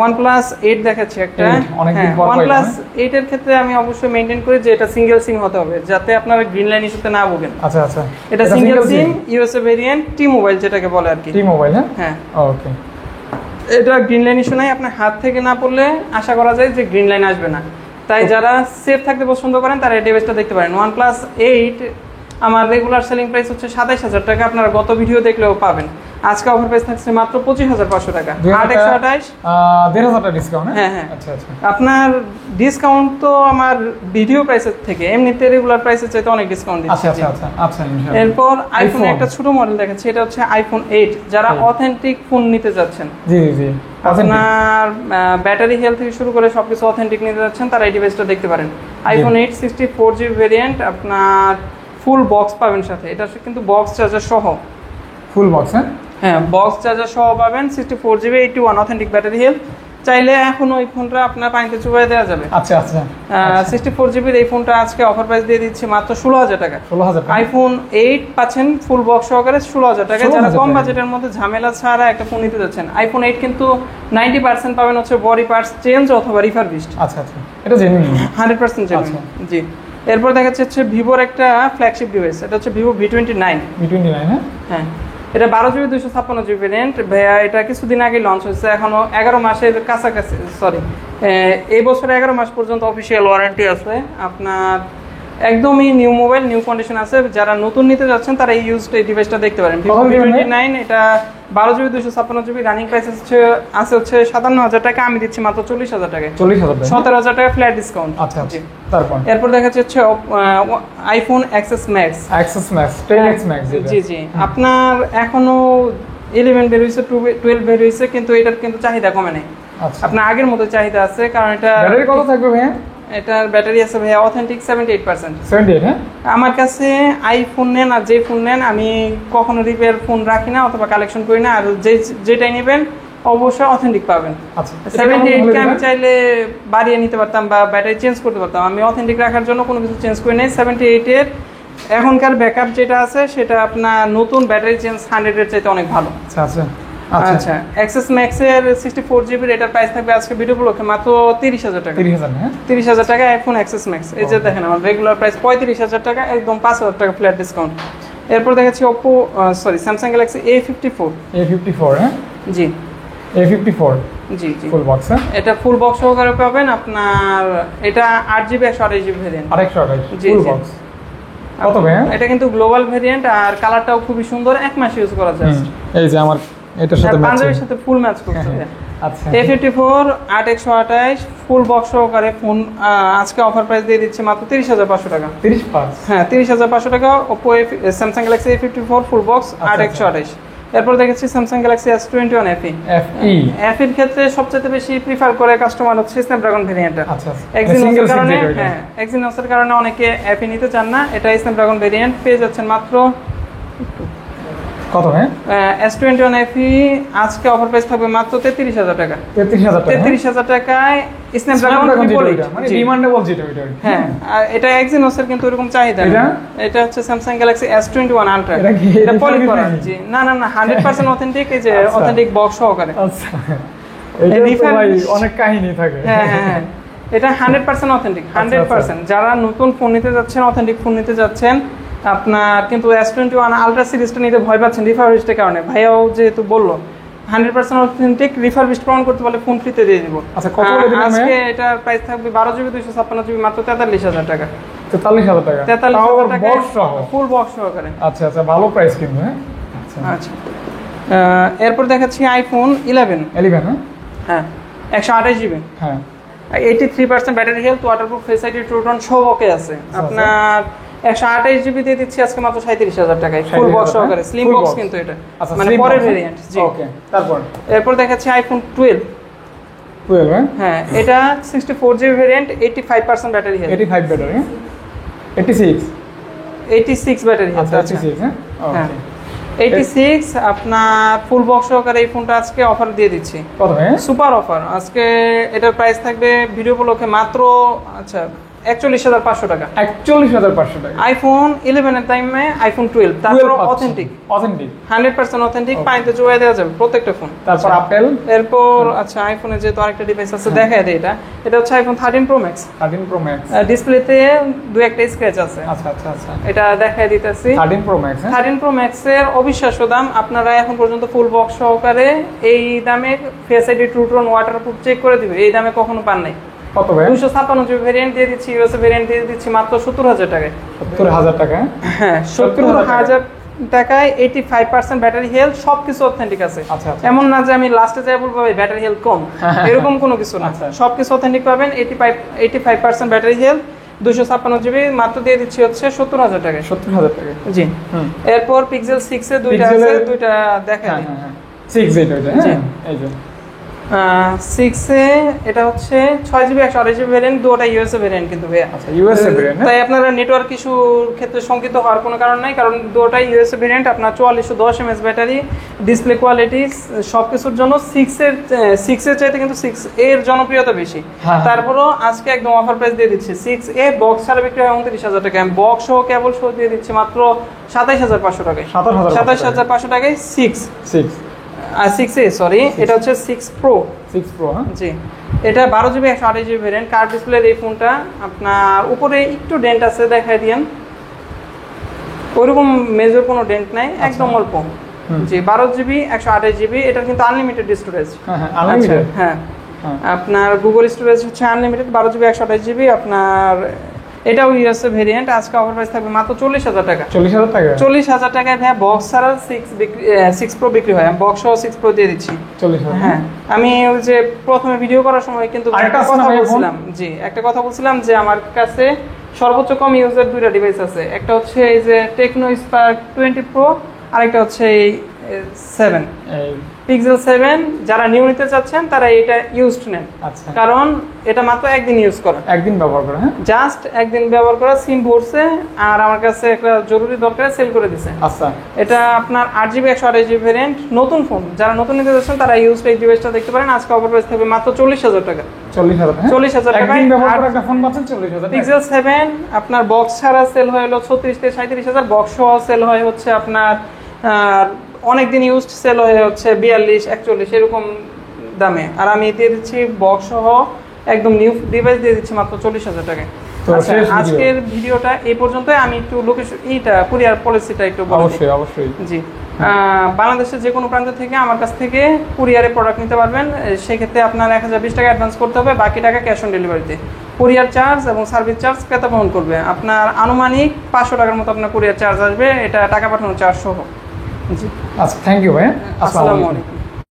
OnePlus 8 দেখাচ্ছি একটা। OnePlus 8 এর ক্ষেত্রে আমি অবশ্যই মেইনটেইন করি যে এটা সিঙ্গেল সিম হতে হবে, যাতে আপনারা গ্রিন লাইন ইস্যুতে না ভোগেন।
আচ্ছা আচ্ছা,
এটা সিঙ্গেল সিম, ইউএসএ ভেরিয়েন্ট, টি মোবাইল যেটাকে বলে আর কি।
টি মোবাইল,
হ্যাঁ
ওকে।
এটা গ্রিন লাইন ইস্যু নাই, আপনার হাত থেকে না পড়লে আশা করা যায় যে গ্রিন লাইন আসবে না। তাই যারা সেফ থাকতে পছন্দ করেন তারা এই ডিভাইসটা দেখতে পারেন। OnePlus 8 আমার রেগুলার সেলিং প্রাইস হচ্ছে 27,000 টাকা, আপনারা গত ভিডিও দেখলেও পাবেন। আজকে অফার প্রাইস থাকছে মাত্র 25,500 টাকা। 8128
1,500 টাকা ডিসকাউন্ট।
হ্যাঁ হ্যাঁ
আচ্ছা আচ্ছা।
আপনার ডিসকাউন্ট তো আমার ভিডিও প্রাইসের থেকে এমনিতে রেগুলার প্রাইসের চাইতে অনেক ডিসকাউন্ট
আচ্ছা
দিচ্ছি।
আচ্ছা আচ্ছা আচ্ছা ইনশাআল্লাহ।
এরপর আইফোনের একটা ছোট মডেল দেখাচ্ছি, এটা হচ্ছে iPhone 8 যারা অথেন্টিক ফোন নিতে যাচ্ছেন।
জি জি।
আপনার ব্যাটারি হেলথ থেকে শুরু করে সবকিছু অথেন্টিক নিতে যাচ্ছেন তারা এই ডিভাইসটা দেখতে পারেন। iPhone 8 64GB ভেরিয়েন্ট, আপনার ফুল বক্স পাবেন সাথে। এটা কিন্তু বক্স চার্জার সহ,
ফুল বক্স।
হ্যাঁ বক্স চার্জার সহ পাবেন। 64GB 81 authentic battery health. চাইলে এখন ওই ফোনটা আপনার পানিতে চুবাই দেওয়া যাবে।
আচ্ছা আচ্ছা।
64GB এই ফোনটা আজকে অফার প্রাইস দিয়ে দিচ্ছি মাত্র 16,000 টাকা।
16,000 টাকা।
iPhone 8 পাচ্ছেন ফুল বক্স সহকারে 16,000 টাকা। যারা কম বাজেটের মধ্যে ঝামেলা ছাড়া একটা ফোন নিতে যাচ্ছেন, iPhone 8 কিন্তু 90% পাবেন হচ্ছে বডি পার্টস চেঞ্জ অথবা রিফারবিশড।
আচ্ছা আচ্ছা, এটা জেনুইন
100% জেনুইন। জি। এরপর দেখা যাচ্ছে ভিভোর একটা ফ্ল্যাগশিপ ডিভাইস, এটা হচ্ছে ভিভো V29। হ্যাঁ এটা 12GB 256GB ভেরিয়েন্ট ভাইয়া। এটা কিছুদিন আগে লঞ্চ হয়েছে, এখনো 11 মাসের কাছাকাছি, সরি এই বছর 11 মাস পর্যন্ত অফিসিয়াল ওয়ারেন্টি আছে। আপনার একদমই নিউ মোবাইল, নিউ কন্ডিশন আছে। যারা নতুন নিতে যাচ্ছেন তারা এই এই ডিভাইসটা দেখতে পারেন। ভিভো V29 এটা 12GB 256GB, রানিং প্রাইস আছে হচ্ছে 57,000 টাকা। আমি দিচ্ছি মাত্র 40,000 টাকায়। 17,000 টাকা ফ্ল্যাট ডিসকাউন্ট।
আচ্ছা আচ্ছা। তারপর
এরপর দেখা যাচ্ছে iPhone XS Max।
10X Max।
জি জি। আপনার এখনো 11 বের হয়েছে, 12 বের হয়েছে, কিন্তু এটার কিন্তু চাহিদা কমে নাই।
আচ্ছা।
আপনার আগের মতো চাহিদা আছে, কারণ এটা
ব্যাটারি কত থাকবে ভাইয়া?
এটার ব্যাটারি আছে ভাইয়া অথেন্টিক 78%।
78? হ্যাঁ।
আমার কাছে আইফোন নেন আর যে ফোন নেন, আমি কখনো রিপেয়ার ফোন রাখি না অথবা কালেকশন করি না। আর যেটাই নেবেন অবশ্যই অথেন্টিক পাবেন।
আচ্ছা।
78 কে আমি চাইলে বাড়িয়ে নিতে পারতাম বা ব্যাটারি চেঞ্জ করতে পারতাম। আমি অথেন্টিক রাখার জন্য কোনো কিছু চেঞ্জ করি নাই। 78 এর এখনকার ব্যাকআপ যেটা আছে সেটা আপনার নতুন ব্যাটারি চেঞ্জ 100 এর চাইতে অনেক ভালো।
আচ্ছা আচ্ছা
আচ্ছা। XS Max এর 64GB এটার প্রাইস থাকবে আজকে ভিডিও উপলক্ষে মাত্র 30,000 টাকা। 30,000 টাকা iPhone XS Max। এই যে দেখেন আমার রেগুলার প্রাইস 35,000 টাকা, একদম 5,000 টাকা ফ্ল্যাট ডিসকাউন্ট। এরপর দেখাচ্ছি Samsung Galaxy A54।
হ্যাঁ
জি
A54।
জি জি
ফুল বক্স।
এটা ফুল বক্স সহকারে পাবেন। আপনার এটা 8GB 128GB variant.
128 full box. কত ভাই?
এটা কিন্তু গ্লোবাল ভেরিয়েন্ট আর কালারটাও খুবই সুন্দর, এক মাস ইউজ করা যায়।
এই যে আমার এটার সাথে ম্যাচ
পাঞ্জাবির সাথে ফুল ম্যাচ করছে।
আচ্ছা।
A54 8/128 ফুল বক্স সহকারে ফোন আজকে অফার প্রাইস দিয়ে দিচ্ছে মাত্র 30,500 টাকা।
35?
হ্যাঁ 30,500 টাকা। Oppo Samsung Galaxy A54 full box 8/128। এরপর দেখেছি Samsung Galaxy S21 FE। এর ক্ষেত্রে সবচেয়ে বেশি প্রিফার করে কাস্টমার হচ্ছে স্ন্যাপড্রাগন ভেরিয়েন্টটা।
আচ্ছা।
এক্সিনোসের কারণে, হ্যাঁ এক্সিনোসের কারণে অনেকে FE নিতে চান না। এটা স্ন্যাপড্রাগন ভেরিয়েন্ট পেয়ে যাচ্ছেন মাত্র
কত ভাই?
S21 FE আজকে অফার প্রাইস থাকবে মাত্র 33,000 টাকা। 33,000 টাকায় স্ন্যাপড্রাগন
মানে ডিমান্ডেবল যেটা ওইটা।
হ্যাঁ এটা এক্সিনোসের কিন্তু এরকম চাহিদা না। এটা হচ্ছে Samsung Galaxy S21 Ultra। এটা পলি করা। জি না না না 100% অথেন্টিক, এই যে অথেন্টিক বক্স সহকারে।
আচ্ছা। এটা তো ভাই অনেক কাহিনী থাকে।
হ্যাঁ হ্যাঁ এটা 100% অথেন্টিক, 100%। যারা নতুন ফোন নিতে যাচ্ছেন, অথেন্টিক ফোন নিতে যাচ্ছেন, আপনার কিন্তু S21 Ultra সিরিজটা নিতে ভয় পাচ্ছেন রিফারবিশডের কারণে। ভাইয়াও যেহেতু বললো 100% অথেন্টিক, রিফারবিশড প্রমাণ করতে পারলে ফোন ফ্রিতে দিয়ে দিব।
আচ্ছা কত বলে দিবেন?
আজকে এটার প্রাইস থাকবে 12GB 256GB মাত্র 43,000 টাকা।
43,000 টাকা।
43,000 টাকা
বক্স সহ,
ফুল বক্স সহকারে।
আচ্ছা আচ্ছা, ভালো প্রাইস কিন্তু। হ্যাঁ
আচ্ছা। এরপর দেখাচ্ছি iPhone 11। হ্যাঁ 128GB।
হ্যাঁ
83% battery health, waterproof, face ID, true tone সব ওকে আছে। আপনার 128GB দিয়ে দিচ্ছি আজকে মাত্র 37,000 টাকায় ফুল বক্স সহকারে। স্লিম বক্স কিন্তু এটা মানে পরের ভেরিয়েন্ট। জি
ওকে। তারপর
এরপর দেখাচ্ছি iPhone 12। হ্যাঁ এটা 64GB variant, 85% battery health.
85 battery?
86 battery health.
আচ্ছা 86। হ্যাঁ
86 আপনার ফুল বক্স সহকারে এই ফোনটা আজকে অফার দিয়ে দিচ্ছি।
কত ভাই?
Super offer. আজকে এটার প্রাইস থাকবে ভিডিও উপলক্ষে মাত্র, আচ্ছা 41,500 টাকা।
41,500 টাকা।
আইফোন 11 এর দামে আইফোন 12, তারপর অথেন্টিক 100% অথেন্টিক, পানিতে চুবাই দেওয়া যাবে প্রত্যেকটা ফোন।
তারপর আপেল,
এরপর আচ্ছা আইফোনের যেহেতু আরেকটা ডিভাইস আছে দেখায় দেই, এটা হচ্ছে iPhone 13 pro max.
13 pro max
ডিসপ্লেতে দু একটা স্ক্র্যাচ আছে।
আচ্ছা আচ্ছা আচ্ছা,
এটা দেখায় দিতেছি।
13 প্রো ম্যাক্স,
13 প্রো ম্যাক্স এর অবিশ্বাস্য দাম। আপনারা এখন পর্যন্ত ফুল বক্স সহকারে এই দামে face ID true tone waterproof check করে দিবে, এই দামে কখনো পান নাই।
কত ভাই?
256 জিবি ভেরিয়েন্ট দিয়ে দিচ্ছি, ইউএসএ ভেরিয়েন্ট দিয়ে দিচ্ছি মাত্র 70,000 টাকায়।
70,000 টাকা?
হ্যাঁ 70,000 টাকায় 85% ব্যাটারি হেলথ, সবকিছু অথেন্টিক আছে।
আচ্ছা আচ্ছা,
এমন না যে আমি লাস্টে যাই বলবো ব্যাটারি হেলথ কম, এরকম কোনো কিছু না।
আচ্ছা।
সবকিছু অথেন্টিক পাবেন। 85% ব্যাটারি হেলথ, 256 জিবি মাত্র দিয়ে দিচ্ছি হচ্ছে 70,000 টাকায়।
70,000 টাকা,
জি। এরপর পিক্সেল 6 এ দুইটা আছে, দুইটা দেখাই দিই।
6 এটা এই যে
6 এ এটা হচ্ছে 6 জিবি 128 জিবি ভেরিয়েন্ট, দুটোটা ইউএসএ ভেরিয়েন্ট কিন্তু ভাইয়া।
আচ্ছা, ইউএসএ ভেরিয়েন্ট,
তাই আপনারা নেটওয়ার্ক ইস্যুর ক্ষেত্রে শঙ্কিত হওয়ার কোনো কারণ নাই, কারণ দুটোটাই ইউএসএ ভেরিয়েন্ট। আপনার 4410 এমএএইচ ব্যাটারি, ডিসপ্লে কোয়ালিটি সবকিছুর জন্য 6 এর চাইতে কিন্তু 6 এর জনপ্রিয়তা বেশি। তারপরও আজকে একদম অফার প্রাইস দিয়ে দিচ্ছি। 6 এ বক্স ছাড়া বিক্রি হয় 29,000 টাকা, আমি বক্স সহ কেবল সহ দিয়ে দিচ্ছি মাত্র 27,500 টাকায়। 27,500 টাকায় 6 এ সরি, এটা হচ্ছে 6 প্রো।
6 প্রো, হ্যাঁ
জি। এটা 12 জিবি 128 জিবি ভেরিয়েন্ট, কার্ভ ডিসপ্লের এই ফোনটা। আপনার উপরে একটু ডেন্ট আছে, দেখাই দিয়েন। ওইরকম মেজর কোনো ডেন্ট নাই, একদম অল্প। জি, 12 জিবি 128 জিবি, এটা কিন্তু আনলিমিটেড স্টোরেজ।
আনলিমিটেড,
হ্যাঁ। আপনার গুগল স্টোরেজ হচ্ছে আনলিমিটেড, 12 জিবি 128 জিবি। আপনার এটাও ইউএসএ ভেরিয়েন্ট। আজকে অফার প্রাইস থাকবে মাত্র 40,000 টাকা।
40,000 টাকা? 40,000
টাকায় ভাই বক্স ছাড়া 6 প্রো বিক্রি হয়, আমি বক্স সহ 6 প্রো দিয়ে দিচ্ছি।
40,000?
হ্যাঁ, আমি ওই যে প্রথমে ভিডিও করার সময় কিন্তু একটা কথা বলছিলাম, জি একটা কথা বলছিলাম যে আমার কাছে সর্বোচ্চ কম ইউজের দুইটা ডিভাইস আছে। একটা হচ্ছে এই যে টেকনো স্পার্ক 20 প্রো, আরেকটা হচ্ছে এই 7 পিক্সেল 7। যারা নিউ নিতে চাচ্ছেন তারা এটা ইউজড নেন।
আচ্ছা,
কারণ এটা মাত্র একদিন ইউজ করা,
একদিন ব্যবহার করা, হ্যাঁ
জাস্ট একদিন ব্যবহার করা, সিম ভরছে আর আমার কাছে একটা জরুরি দরকারে সেল করে দিছে।
আচ্ছা,
এটা আপনার 8 জিবি 128 জিবি ভেরিয়েন্ট, নতুন ফোন। যারা নতুন নিতে যাচ্ছেন তারা ইউজড এই ডিভাইসটা দেখতে পারেন। আজকে অফার প্রাইস থাকবে মাত্র 40,000 টাকা।
40,000 টাকা একদিন ব্যবহার করা একটা ফোন পাচ্ছেন 40,000 টাকা।
পিক্সেল 7 আপনার বক্স ছাড়া সেল হয় হলো 36 থেকে 37,000, বক্স সহ সেল হয় হচ্ছে আপনার অনেকদিন ইউজড সেল হয়ে হচ্ছে 42 41 এরকম দামে। আর আমি দিয়ে দিচ্ছি বক্স সহ একদম নিউ ডিভাইস দিয়ে দিচ্ছি মাত্র 40,000 টাকায়। আজকের ভিডিওটা এই পর্যন্তই। আমি একটু লোকেশন এইটা কুরিয়ার পলিসিটা একটু বলবো।
অবশ্যই
জি। বাংলাদেশের যে কোনো প্রান্ত থেকে আমার কাছ থেকে কুরিয়ারে প্রোডাক্ট নিতে পারবেন। সেক্ষেত্রে আপনার 1020 টাকা অ্যাডভান্স করতে হবে, বাকি টাকা ক্যাশ অন ডেলিভারিতে। কুরিয়ার চার্জ এবং সার্ভিস চার্জ ক্রেতা বহন করবে। আপনার আনুমানিক 500 টাকার মতো আপনার কুরিয়ার চার্জ আসবে, এটা টাকা পাঠানোর চার্জ সহ। জি,
আচ্ছা, থ্যাংক ইউ ভাই।
আসসালামু আলাইকুম।